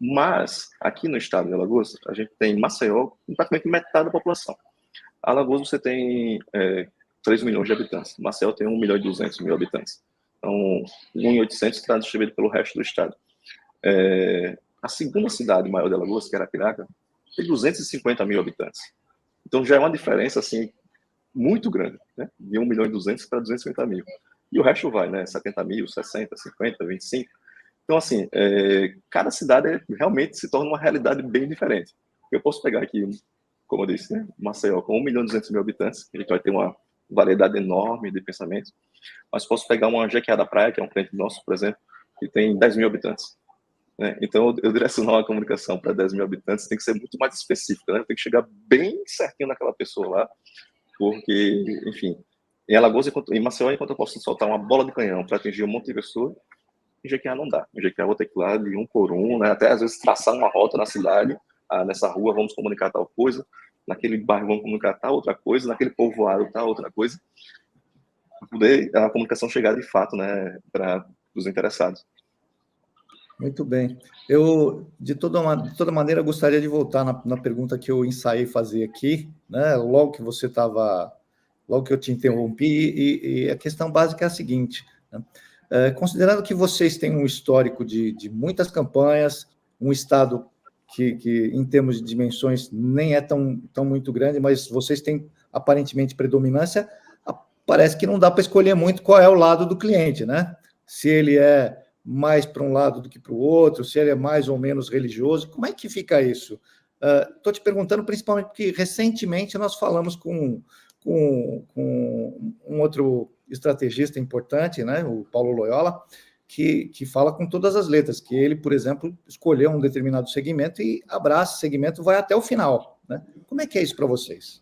Mas aqui no estado de Alagoas, a gente tem Maceió, praticamente metade da população. Alagoas você tem 3 milhões de habitantes, Maceió tem 1.200.000 habitantes. Então, 1.800 está distribuído pelo resto do estado. A segunda cidade maior de Alagoas, que era Arapiraca, tem 250.000 habitantes. Então já é uma diferença assim muito grande, né? De 1.200.000 para 250.000. E o resto vai, né? 70.000, 60, 50, 25. Então, assim, cada cidade realmente se torna uma realidade bem diferente. Eu posso pegar aqui, como eu disse, né? Maceió com 1.200.000 habitantes, a gente vai ter uma variedade enorme de pensamentos, mas posso pegar uma Jequiá da Praia, que é um cliente nosso, por exemplo, que tem 10.000 habitantes. Né? Então, eu direcionar uma comunicação para 10.000 habitantes tem que ser muito mais específica, né? Tem que chegar bem certinho naquela pessoa lá, porque, enfim, em Alagoas, em Maceió, enquanto eu posso soltar uma bola de canhão para atingir um monte de pessoas, em Jequiá não dá. Em Jequiá eu vou ter que ir lá de um por um, né? Até às vezes traçar uma rota na cidade, nessa rua vamos comunicar tal coisa, naquele bairro vamos comunicar tal outra coisa, naquele povoado tal outra coisa, para poder a comunicação chegar de fato, né, para os interessados.
Muito bem. Eu, de toda maneira, gostaria de voltar na pergunta que eu ensaiei fazer aqui, né? Logo que eu te interrompi, e a questão básica é a seguinte, né? Considerando que vocês têm um histórico de muitas campanhas, um estado que em termos de dimensões nem é tão muito grande, mas vocês têm aparentemente predominância, parece que não dá para escolher muito qual é o lado do cliente, né? Se ele é mais para um lado do que para o outro, se ele é mais ou menos religioso, como é que fica isso? Estou te perguntando principalmente porque recentemente nós falamos com um outro estrategista importante, né, o Paulo Loyola, que fala com todas as letras, que ele, por exemplo, escolheu um determinado segmento e abraça esse segmento, vai até o final, né? Como é que é isso para vocês?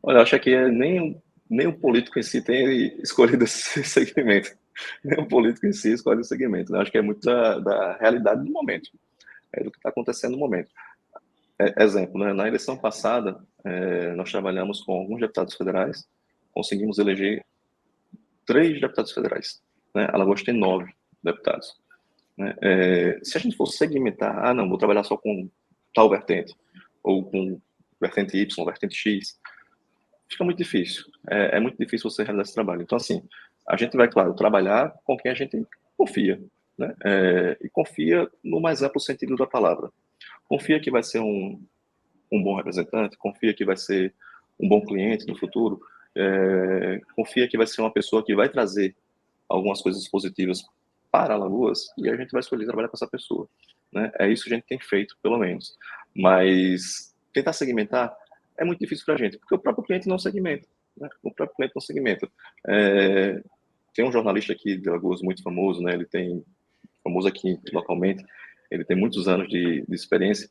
Olha, eu acho que nem o político em si tem escolhido esse segmento. Nem o político em si escolhe o segmento, né? Acho que é muito da realidade do momento, do que está acontecendo no momento. Exemplo, né? Na eleição passada, nós trabalhamos com alguns deputados federais, conseguimos eleger 3 deputados federais, né? Alagoas tem 9 deputados. né? Se a gente for segmentar, não, vou trabalhar só com tal vertente, ou com vertente Y, vertente X, fica muito difícil. É muito difícil você realizar esse trabalho. Então, assim, a gente vai, claro, trabalhar com quem a gente confia, né? E confia no mais amplo sentido da palavra. Confia que vai ser um bom representante, confia que vai ser um bom cliente no futuro, confia que vai ser uma pessoa que vai trazer algumas coisas positivas para Alagoas, e a gente vai escolher trabalhar com essa pessoa, né? É isso que a gente tem feito, pelo menos. Mas tentar segmentar é muito difícil para a gente, porque o próprio cliente não segmenta, né? O próprio cliente não segmenta. Tem um jornalista aqui de Alagoas muito famoso, né? Ele tem, famoso aqui localmente, ele tem muitos anos de experiência,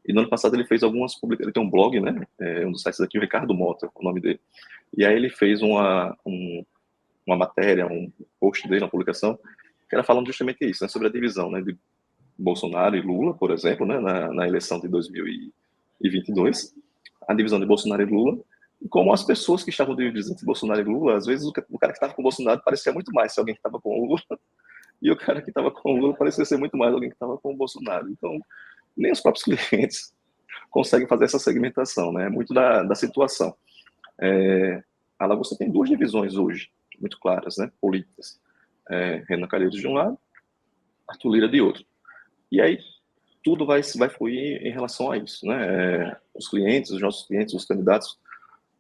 e no ano passado ele fez algumas publicações, ele tem um blog, né? Um dos sites aqui, o Ricardo Mota, o nome dele. E aí ele fez uma matéria, um post dele, uma publicação, que era falando justamente isso, né? Sobre a divisão, né? De Bolsonaro e Lula, por exemplo, né? Na eleição de 2022, a divisão de Bolsonaro e Lula, e como as pessoas que estavam divididas entre Bolsonaro e Lula, às vezes o cara que estava com o Bolsonaro parecia muito mais se alguém que estava com o Lula, e o cara que estava com o Lula parecia ser muito mais alguém que estava com o Bolsonaro. Então, nem os próprios clientes conseguem fazer essa segmentação, né? É muito da situação. A Alagoas tem duas divisões hoje, muito claras, né? Políticas. Renan Calheiros de um lado, Arthur Lira de outro. E aí, tudo vai fluir em relação a isso, né? Os clientes, os nossos clientes, os candidatos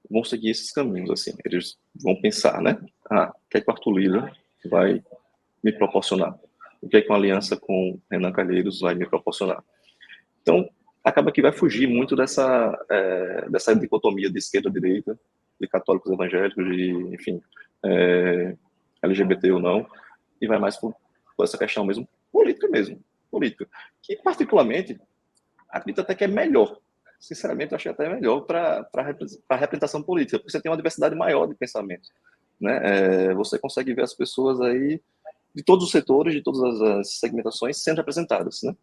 vão seguir esses caminhos, assim. Eles vão pensar, né? O que é que o Arthur Lira vai me proporcionar? O que é que uma aliança com Renan Calheiros vai me proporcionar? Então, acaba que vai fugir muito dessa dicotomia de esquerda-direita, de católicos evangélicos, de, enfim, LGBT ou não, e vai mais por essa questão mesmo, política, que particularmente acredito até que é melhor, sinceramente eu achei até melhor para a representação política, porque você tem uma diversidade maior de pensamento, né? Você consegue ver as pessoas aí de todos os setores, de todas as segmentações sendo representadas, né?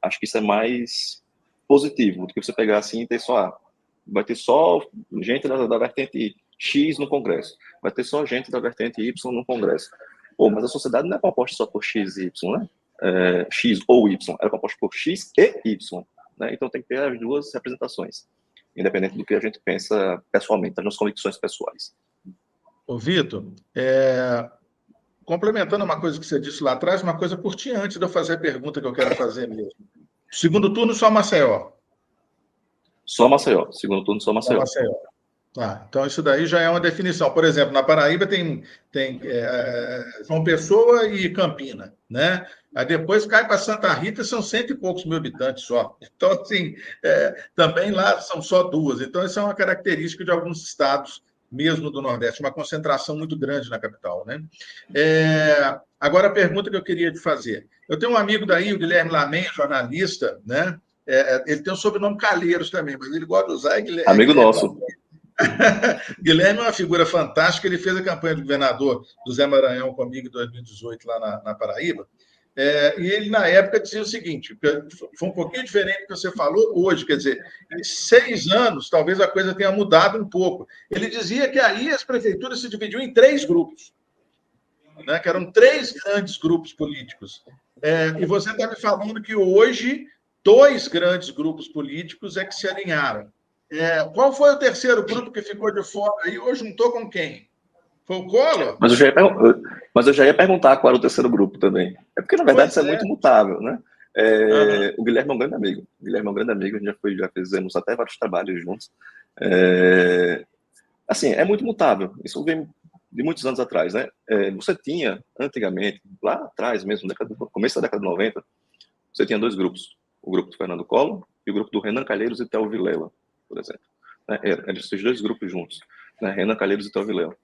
Acho que isso é mais positivo do que você pegar assim e ter vai ter só gente da vertente X no Congresso, vai ter só gente da vertente Y no Congresso. Mas a sociedade não é composta só por X e Y, né? X ou Y, é composta por X e Y, né? Então tem que ter as duas representações, independente do que a gente pensa pessoalmente, das nossas convicções pessoais.
Ô, Vitor, complementando uma coisa que você disse lá atrás, uma coisa por ti antes de eu fazer a pergunta que eu quero fazer mesmo. Segundo turno, só Maceió? Só
Maceió. Segundo turno, só Maceió.
Então isso daí já é uma definição. Por exemplo, na Paraíba tem João Pessoa e Campina, né? Aí depois cai para Santa Rita, são 100 e poucos mil habitantes só. Então, assim, também lá são só duas. Então, isso é uma característica de alguns estados, mesmo do Nordeste, uma concentração muito grande na capital, né? Agora, a pergunta que eu queria te fazer. Eu tenho um amigo daí, o Guilherme Lamen, jornalista, né? Ele tem o sobrenome Calheiros também, mas ele gosta de usar Guilherme.
Amigo nosso.
Guilherme é uma figura fantástica, ele fez a campanha de governador do Zé Maranhão comigo em 2018 lá na Paraíba, e ele na época dizia o seguinte, foi um pouquinho diferente do que você falou hoje, quer dizer, em 6 anos talvez a coisa tenha mudado um pouco. Ele dizia que aí as prefeituras se dividiam em 3 grupos, né, que eram 3 grandes grupos políticos, e você está me falando que hoje 2 grandes grupos políticos é que se alinharam. Qual foi o terceiro grupo que ficou de fora e hoje juntou com quem? Foi o Collor?
Mas eu já ia perguntar qual era o terceiro grupo também. Porque, na verdade, isso é muito mutável, né? O Guilherme é um grande amigo. A gente já fizemos até vários trabalhos juntos. Assim, é muito mutável. Isso vem de muitos anos atrás, né? Você tinha, antigamente, lá atrás mesmo, no começo da década de 90, você tinha 2 grupos. O grupo do Fernando Collor e o grupo do Renan Calheiros e Theo Vilela, por exemplo. Eram esses 2 grupos juntos, né? Renan Calheiros e Theo Vilela.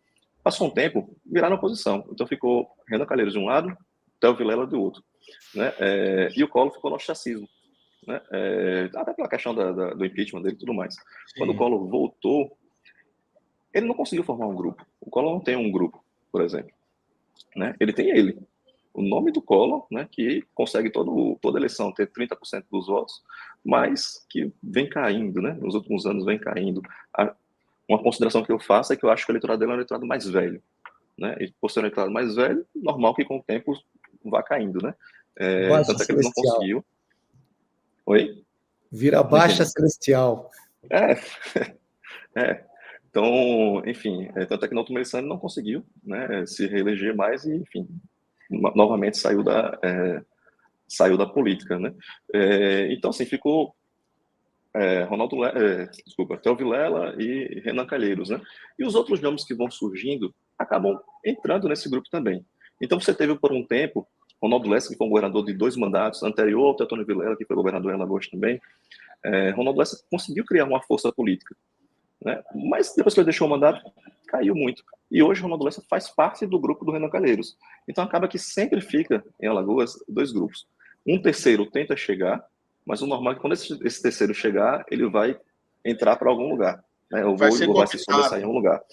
Passou um tempo, viraram oposição. Então ficou Renan Calheiros de um lado, Theo Vilela do outro, né? E o Collor ficou no ostracismo, né? Até pela questão do impeachment dele e tudo mais. Sim. Quando o Collor voltou, ele não conseguiu formar um grupo. O Collor não tem um grupo, por exemplo, né? Ele tem o nome do Collor, né, que consegue toda eleição ter 30% dos votos, mas que vem caindo, né? Nos últimos anos vem caindo. Uma consideração que eu faço é que eu acho que o eleitorado dele é um eleitorado mais velho, né? E por ser um eleitorado mais velho, normal que com o tempo vá caindo, né?
Baixa
Tanto é que ele não
celestial.
conseguiu. Oi?
Vira baixa celestial.
Então, enfim, tanto é que Nelton Melissani não conseguiu, né, se reeleger mais e, enfim, novamente saiu da política, né? Então, assim, ficou Theo Vilela e Renan Calheiros, né? E os outros nomes que vão surgindo acabam entrando nesse grupo também. Então, você teve por um tempo Ronaldo Lessa, que foi um governador de 2 mandatos, anterior ao Teotônio Vilela, que foi governador em Alagoas também. Ronaldo Lessa conseguiu criar uma força política, né? Mas depois que ele deixou o mandato, caiu muito. E hoje Ronaldo Lessa faz parte do grupo do Renan Calheiros. Então acaba que sempre fica em Alagoas 2 grupos. Um terceiro tenta chegar, mas o normal é que quando esse terceiro chegar, ele vai entrar para algum lugar, né? Ou vai se sobressair em um lugar.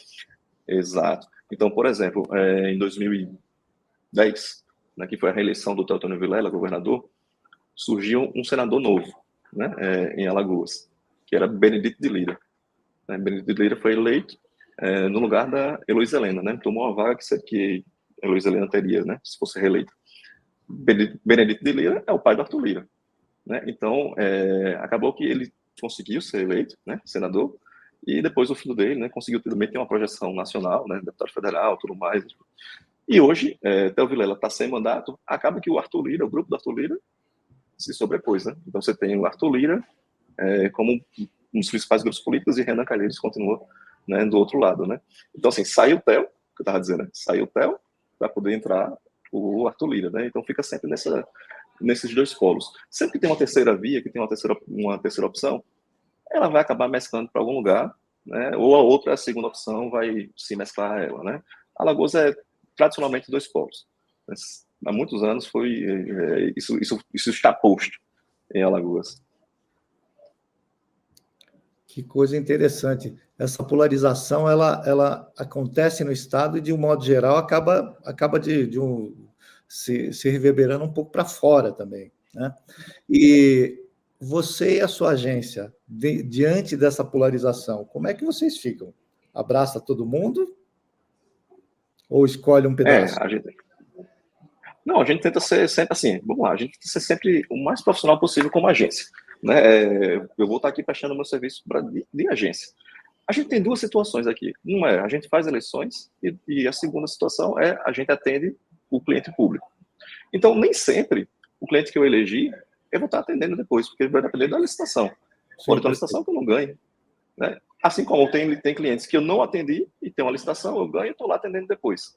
Exato. Então, por exemplo, em 2010, né, que foi a reeleição do Teotônio Vilela, governador, surgiu um senador novo, né, em Alagoas, que era Benedito de Lira. Benedito de Lira foi eleito no lugar da Heloísa Helena, né? Tomou uma vaga que Heloísa Helena teria, né, se fosse reeleita. Benedito de Lira é o pai do Arthur Lira, né? Então, acabou que ele conseguiu ser eleito, né, senador, e depois o filho dele, né, conseguiu também ter uma projeção nacional, né, deputado federal, tudo mais. E hoje, Theo Vilela está sem mandato, acaba que o Arthur Lira, o grupo do Arthur Lira, se sobrepôs, né? Então você tem o Arthur Lira como um dos principais grupos políticos e Renan Calheiros continua, né, do outro lado, né? Então, assim, saiu o Theo, que eu estava dizendo, né? Saiu o Theo para poder entrar o Arthur Lira, né? Então fica sempre nesses 2 polos. Sempre que tem uma terceira via, que tem uma terceira opção, ela vai acabar mesclando para algum lugar, né? Ou a outra, a segunda opção, vai se mesclar a ela, né? Alagoas é tradicionalmente 2 polos. Mas, há muitos anos isso está posto em Alagoas.
Que coisa interessante. Essa polarização, ela acontece no Estado e, de um modo geral, acaba se reverberando um pouco para fora também, né? E você e a sua agência, diante dessa polarização, como é que vocês ficam? Abraça todo mundo? Ou escolhe um pedaço?
Não, a gente tenta ser sempre assim, vamos lá, a gente tenta ser sempre o mais profissional possível como agência, né? Eu vou estar aqui prestando meu serviço de agência. A gente tem 2 situações aqui. Uma a gente faz eleições e a segunda situação a gente atende o cliente público. Então, nem sempre o cliente que eu elegi, eu vou estar atendendo depois, porque vai depender da licitação. Pode ter uma licitação que eu não ganho, né? Assim como tem clientes que eu não atendi e tem uma licitação, eu ganho e estou lá atendendo depois.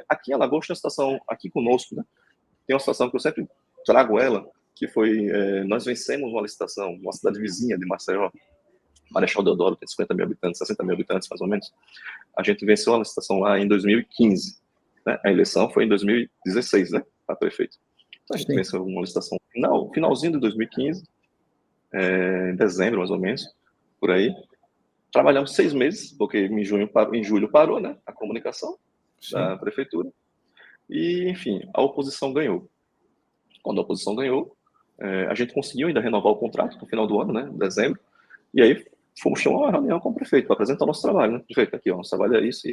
Aqui em Alagoas tem uma situação, aqui conosco, né? Tem uma situação que eu sempre trago ela, que foi, nós vencemos uma licitação, uma cidade vizinha de Maceió, Marechal Deodoro, tem 50 mil habitantes, 60 mil habitantes, mais ou menos. A gente venceu a licitação lá em 2015. Né? A eleição foi em 2016, né? Para prefeito. Então a gente venceu uma licitação finalzinho de 2015, em dezembro, mais ou menos, por aí. Trabalhamos 6 meses, porque em julho parou, né? A comunicação da prefeitura. E, enfim, a oposição ganhou. Quando a oposição ganhou, a gente conseguiu ainda renovar o contrato no final do ano, né? Dezembro. E aí fomos chamar uma reunião com o prefeito para apresentar o nosso trabalho, né? Prefeito, aqui, ó, nosso trabalho é isso.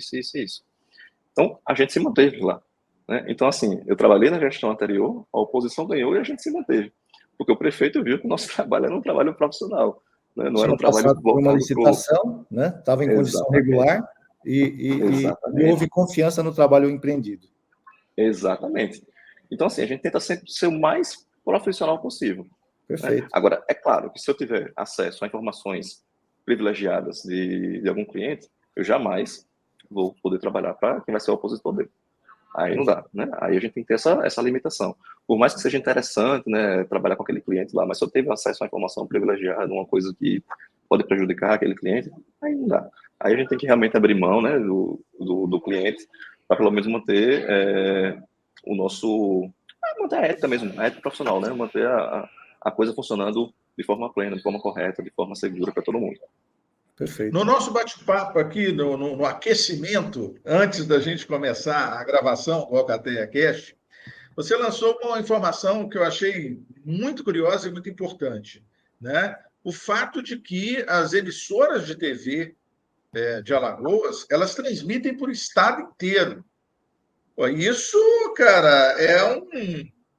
Então, a gente se manteve lá, né? Então, assim, eu trabalhei na gestão anterior, a oposição ganhou e a gente se manteve. Porque o prefeito viu que o nosso trabalho era um trabalho profissional, né? Não era um trabalho voltado
por uma licitação, né? Estava em condição regular e houve confiança no trabalho empreendido.
Exatamente. Então, assim, a gente tenta sempre ser o mais profissional possível.
Perfeito.
Né? Agora, é claro que se eu tiver acesso a informações privilegiadas de algum cliente, eu jamais vou poder trabalhar para quem vai ser o opositor dele. Aí não dá, né? Aí a gente tem que ter essa limitação. Por mais que seja interessante, né, trabalhar com aquele cliente lá, mas se eu teve acesso a informação privilegiada, uma coisa que pode prejudicar aquele cliente, aí não dá. Aí a gente tem que realmente abrir mão, né, do cliente para pelo menos manter manter a ética mesmo, a ética profissional, né? Manter a coisa funcionando de forma plena, de forma correta, de forma segura para todo mundo.
Perfeito.
No nosso bate-papo aqui, no aquecimento, antes da gente começar a gravação do Alcateia Cast, você lançou uma informação que eu achei muito curiosa e muito importante, né? O fato de que as emissoras de TV de Alagoas, elas transmitem por estado inteiro. Isso cara, é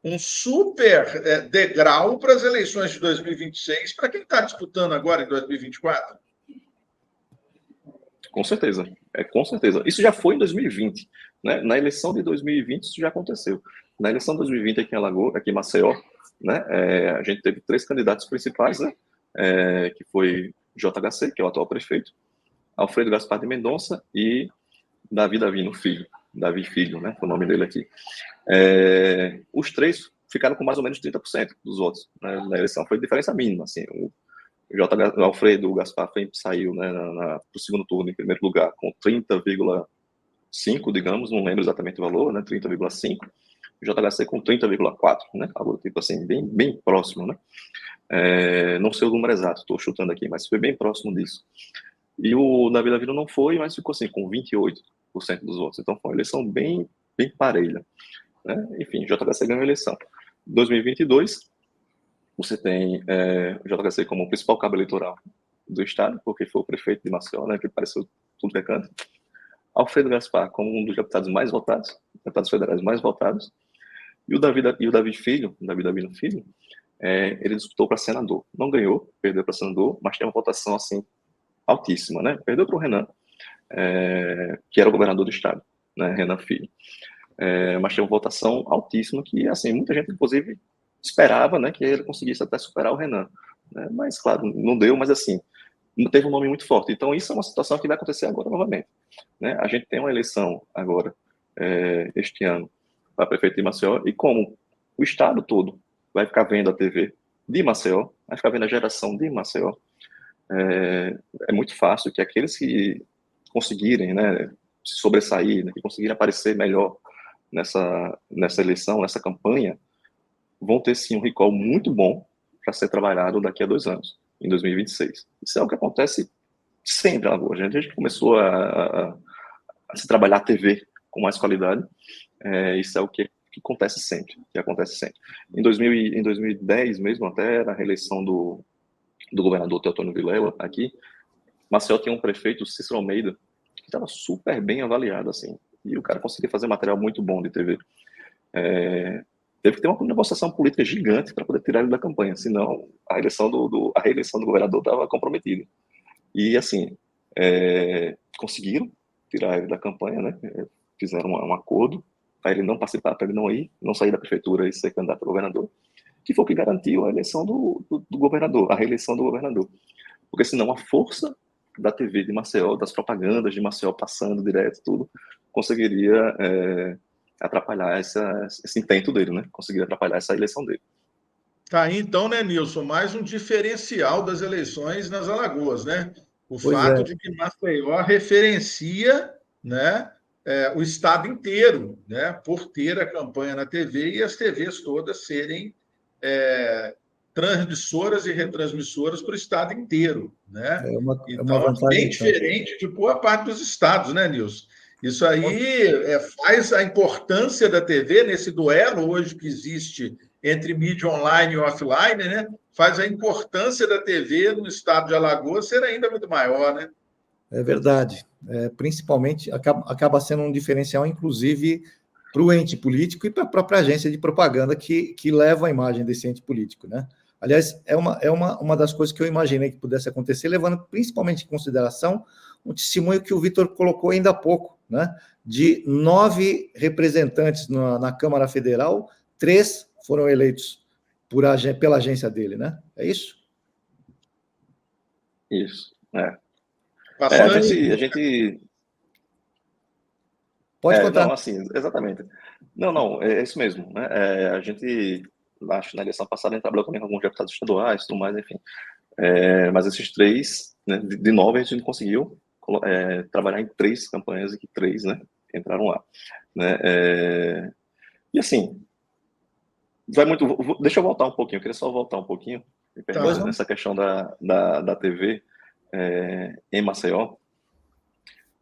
um super degrau para as eleições de 2026, para quem está disputando agora em 2024.
Com certeza, com certeza. Isso já foi em 2020, né? Na eleição de 2020 isso já aconteceu. Na eleição de 2020 aqui em Alagoas, aqui em Maceió, né? A gente teve 3 candidatos principais, né? Que foi JHC, que é o atual prefeito, Alfredo Gaspar de Mendonça e Davi Filho, né? Foi o nome dele aqui. Os 3 ficaram com mais ou menos 30% dos votos, né, na eleição. Foi diferença mínima, assim. O Alfredo Gaspar saiu, né, para o segundo turno em primeiro lugar com 30,5, digamos, não lembro exatamente o valor, né, 30,5. O JHC com 30,4, né, algo tipo assim, bem próximo, né. Não sei o número exato, estou chutando aqui, mas foi bem próximo disso. E o Davi Lavino não foi, mas ficou assim, com 28% dos votos. Então foi uma eleição bem parelha, né. Enfim, o JHC ganhou a eleição. Em 2022, você tem o JHC como o principal cabo eleitoral do estado, porque foi o prefeito de Maceió, né, que apareceu tudo que é canto. Alfredo Gaspar como um dos deputados mais votados, deputados federais mais votados. E o Davi Filho, ele disputou para senador. Não ganhou, perdeu para senador, mas tem uma votação assim altíssima, né? Perdeu para o Renan, que era o governador do estado, né, Renan Filho. Mas tem uma votação altíssima que, assim, muita gente, inclusive, esperava, né, que ele conseguisse até superar o Renan, né? Mas, claro, não deu, mas, assim, não teve um nome muito forte. Então, isso é uma situação que vai acontecer agora novamente, né? A gente tem uma eleição agora, este ano, para prefeito de Maceió, e como o estado todo vai ficar vendo a TV de Maceió, vai ficar vendo a geração de Maceió, é muito fácil que aqueles que conseguirem, né, se sobressair, né, que conseguirem aparecer melhor nessa eleição, nessa campanha, vão ter sim um recall muito bom para ser trabalhado daqui a 2 anos, em 2026. Isso é o que acontece sempre agora. A gente começou a se trabalhar a TV com mais qualidade. Isso é o que acontece sempre. Em 2010 mesmo, até na reeleição do governador Teotônio Vilela aqui, Maceió tinha um prefeito, Cícero Almeida, que estava super bem avaliado, assim, e o cara conseguia fazer material muito bom de TV. Teve que ter uma negociação política gigante para poder tirar ele da campanha, senão a reeleição do governador estava comprometida. E, assim, conseguiram tirar ele da campanha, né? Fizeram um acordo para ele não participar, para ele não sair da prefeitura e ser candidato a governador, que foi o que garantiu a eleição do governador, a reeleição do governador. Porque senão a força da TV de Maceió, das propagandas de Maceió passando direto, tudo, conseguiria atrapalhar esse intento dele, né? Conseguiria atrapalhar essa eleição dele.
Tá aí, então, né, Nilson, mais um diferencial das eleições nas Alagoas, né? O fato de que Maceió referencia, né, o estado inteiro, né, por ter a campanha na TV e as TVs todas serem transmissoras e retransmissoras para o estado inteiro, né? Então, bem diferente de boa parte dos estados, né, Nilson? Isso aí faz a importância da TV nesse duelo hoje que existe entre mídia online e offline, né? Faz a importância da TV no estado de Alagoas ser ainda muito maior, né?
É verdade. Principalmente, acaba sendo um diferencial, inclusive, para o ente político e para a própria agência de propaganda que leva a imagem desse ente político, né? Aliás, é uma das coisas que eu imaginei que pudesse acontecer, levando principalmente em consideração um testemunho que o Vitor colocou ainda há pouco, né? De 9 representantes na Câmara Federal, 3 foram eleitos pela agência dele, né? É isso?
Isso,
Bastante.
A gente...
Pode contar.
Não, assim, exatamente. Não, é isso mesmo, né? A gente, acho, na eleição passada, a gente trabalhou também com alguns deputados estaduais, tudo mais, enfim. Mas esses 3, né, de 9, a gente conseguiu trabalhar em 3 campanhas e que 3, né, entraram lá, né? E assim, vai muito. Deixa eu voltar um pouquinho, eu queria só voltar um pouquinho, nessa questão da TV em Maceió.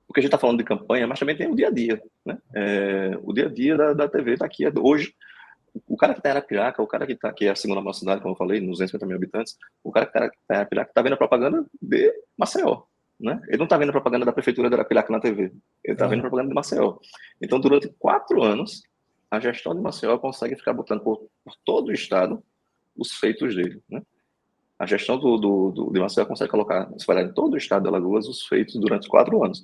Porque a gente está falando de campanha, mas também tem o dia a dia, né? O dia a dia da TV está aqui hoje. O cara que está em Arapiraca, o cara que é a segunda maior cidade, como eu falei, 250 mil habitantes, o cara que está em Arapiraca está vendo a propaganda de Maceió, né? Ele não está vendo a propaganda da prefeitura de Arapiraca na TV, ele está vendo a propaganda de Maceió. Então, durante 4 anos, a gestão de Maceió consegue ficar botando por todo o estado os feitos dele, né? A gestão de Maceió consegue colocar, espalhar em todo o estado de Alagoas os feitos durante 4 anos,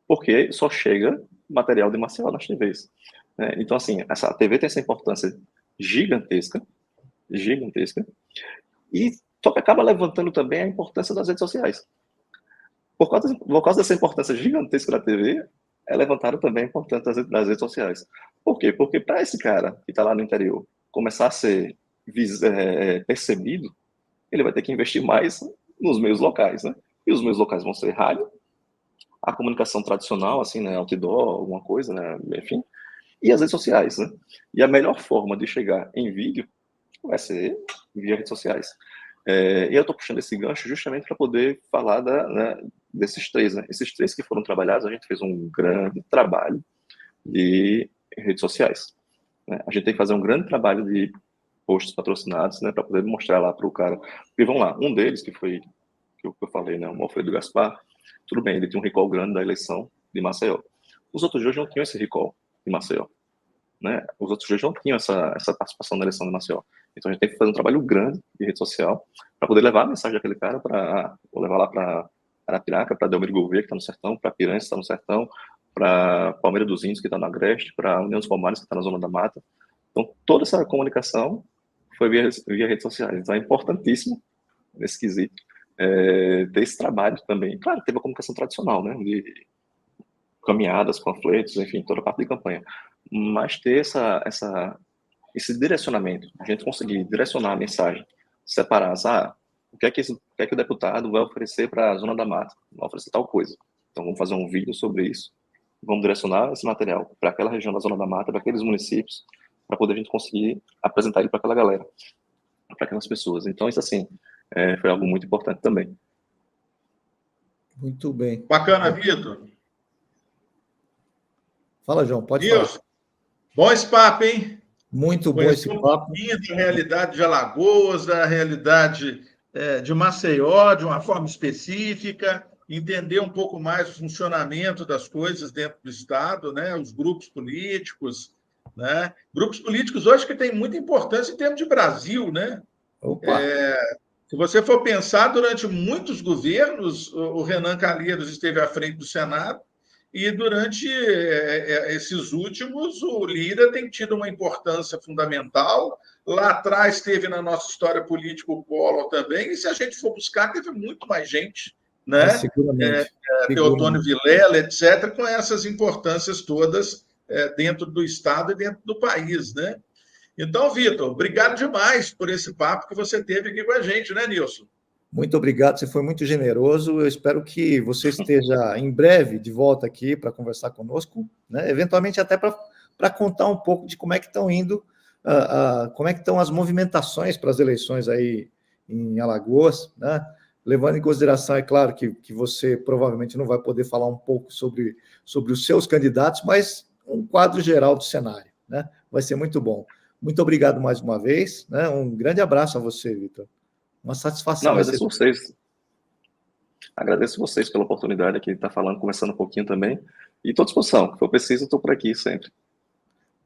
porque só chega material de Maceió nas TVs, né? Então, assim, a TV tem essa importância gigantesca, e só que acaba levantando também a importância das redes sociais. Por causa dessa importância gigantesca da TV, levantaram também a importância das redes sociais. Por quê? Porque para esse cara que está lá no interior começar a ser percebido, ele vai ter que investir mais nos meios locais, né? E os meios locais vão ser rádio, a comunicação tradicional, assim, né, outdoor, alguma coisa, né, enfim, e as redes sociais, né? E a melhor forma de chegar em vídeo vai ser via redes sociais. E eu estou puxando esse gancho justamente para poder falar desses 3, né? Esses 3 que foram trabalhados, a gente fez um grande trabalho de redes sociais, né? A gente tem que fazer um grande trabalho de posts patrocinados, né, para poder mostrar lá para o cara. E vamos lá, um deles que foi, que eu falei, né, o Alfredo Gaspar, tudo bem, ele tinha um recall grande da eleição de Maceió. Os outros dois não tinham esse recall de Maceió, né? Os outros dois não tinham essa participação na eleição de Maceió. Então a gente tem que fazer um trabalho grande de rede social para poder levar a mensagem daquele cara vou levar lá para Arapiraca, para Delmiro Gouveia, que está no sertão, para Piranha, que está no sertão, para Palmeira dos Índios, que está no Agreste, para União dos Palmares, que está na Zona da Mata. Então toda essa comunicação foi via redes sociais. Então é importantíssimo, nesse quesito, ter esse trabalho também. Claro, teve a comunicação tradicional, né, de caminhadas, panfletos, enfim, toda a parte de campanha. Mas ter esse direcionamento, a gente conseguir direcionar a mensagem, separar, o que é que o deputado vai oferecer para a Zona da Mata? Vai oferecer tal coisa. Então vamos fazer um vídeo sobre isso, vamos direcionar esse material para aquela região da Zona da Mata, para aqueles municípios, para poder a gente conseguir apresentar ele para aquela galera, para aquelas pessoas. Então isso, assim, foi algo muito importante também.
Muito bem.
Bacana, Vitor.
Fala, João, pode
Deus,
falar.
Bom esse papo, hein?
Muito bom esse papo.
Da realidade de Alagoas, da realidade de Maceió, de uma forma específica, entender um pouco mais o funcionamento das coisas dentro do Estado, né? Os grupos políticos, né? Grupos políticos hoje que têm muita importância em termos de Brasil, né?
Opa.
Se você for pensar, durante muitos governos, o Renan Calheiros esteve à frente do Senado, e durante esses últimos, o Lira tem tido uma importância fundamental. Lá atrás teve na nossa história política o Collor também, e se a gente for buscar, teve muito mais gente, né?
Seguramente.
Teotônio Vilela, etc., com essas importâncias todas dentro do Estado e dentro do país, né? Então, Vitor, obrigado demais por esse papo que você teve aqui com a gente, né, Nilson?
Muito obrigado, você foi muito generoso. Eu espero que você esteja em breve de volta aqui para conversar conosco, né? Eventualmente até para contar um pouco de como é que estão indo, como é que estão as movimentações para as eleições aí em Alagoas, né? Levando em consideração, é claro, que você provavelmente não vai poder falar um pouco sobre os seus candidatos, mas um quadro geral do cenário, né? Vai ser muito bom. Muito obrigado mais uma vez, né? Um grande abraço a você, Vitor. Uma satisfação.
Agradeço vocês pela oportunidade aqui de estar falando, conversando um pouquinho também. E estou à disposição. Se for preciso, estou por aqui sempre.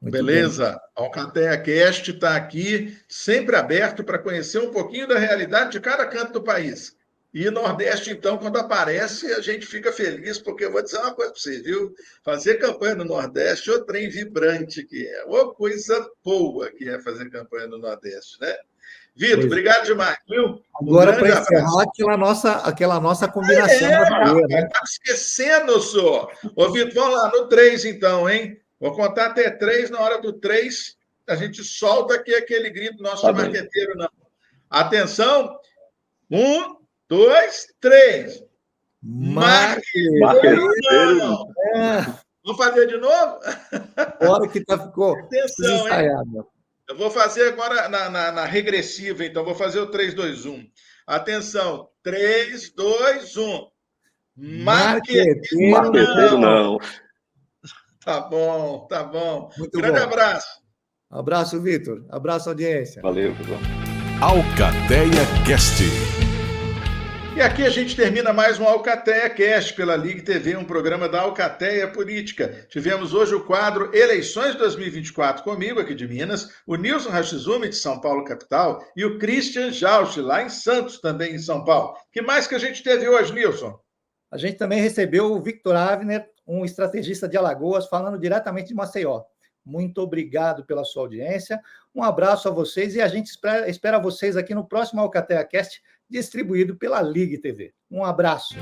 Muito beleza. A Alcateia Cast está aqui, sempre aberto para conhecer um pouquinho da realidade de cada canto do país. E Nordeste, então, quando aparece, a gente fica feliz, porque eu vou dizer uma coisa para você, viu? Fazer campanha no Nordeste é o trem vibrante que é, ou coisa boa que é fazer campanha no Nordeste, né? Vitor, obrigado demais, viu?
Agora, para encerrar aquela nossa combinação.
Né? Tá esquecendo, senhor. Ô, Vitor, vamos lá, no 3, então, hein? Vou contar até 3, na hora do 3, a gente solta aqui aquele grito nosso de marqueteiro, não. Atenção, 1, 2, 3. Marqueteiro, não. Vamos fazer de novo?
Hora que ficou
ensaiado. Eu vou fazer agora na regressiva, então. Vou fazer o 3, 2, 1. Atenção. 3, 2, 1.
Marqueteiro não.
Tá bom, tá bom.
Muito
grande
bom.
Abraço.
Abraço, Vitor. Abraço, audiência.
Valeu, pessoal.
Alcateia Cast.
E aqui a gente termina mais um Alcateia Cast pela Ligue TV, um programa da Alcateia Política. Tivemos hoje o quadro Eleições 2024 comigo, aqui de Minas, o Nilson Rachizumi, de São Paulo, capital, e o Christian Jauch, lá em Santos, também em São Paulo. O que mais que a gente teve hoje, Nilson?
A gente também recebeu o Victor Avner, um estrategista de Alagoas, falando diretamente de Maceió. Muito obrigado pela sua audiência, um abraço a vocês e a gente espera vocês aqui no próximo Alcateia Cast, distribuído pela Ligue TV. Um abraço.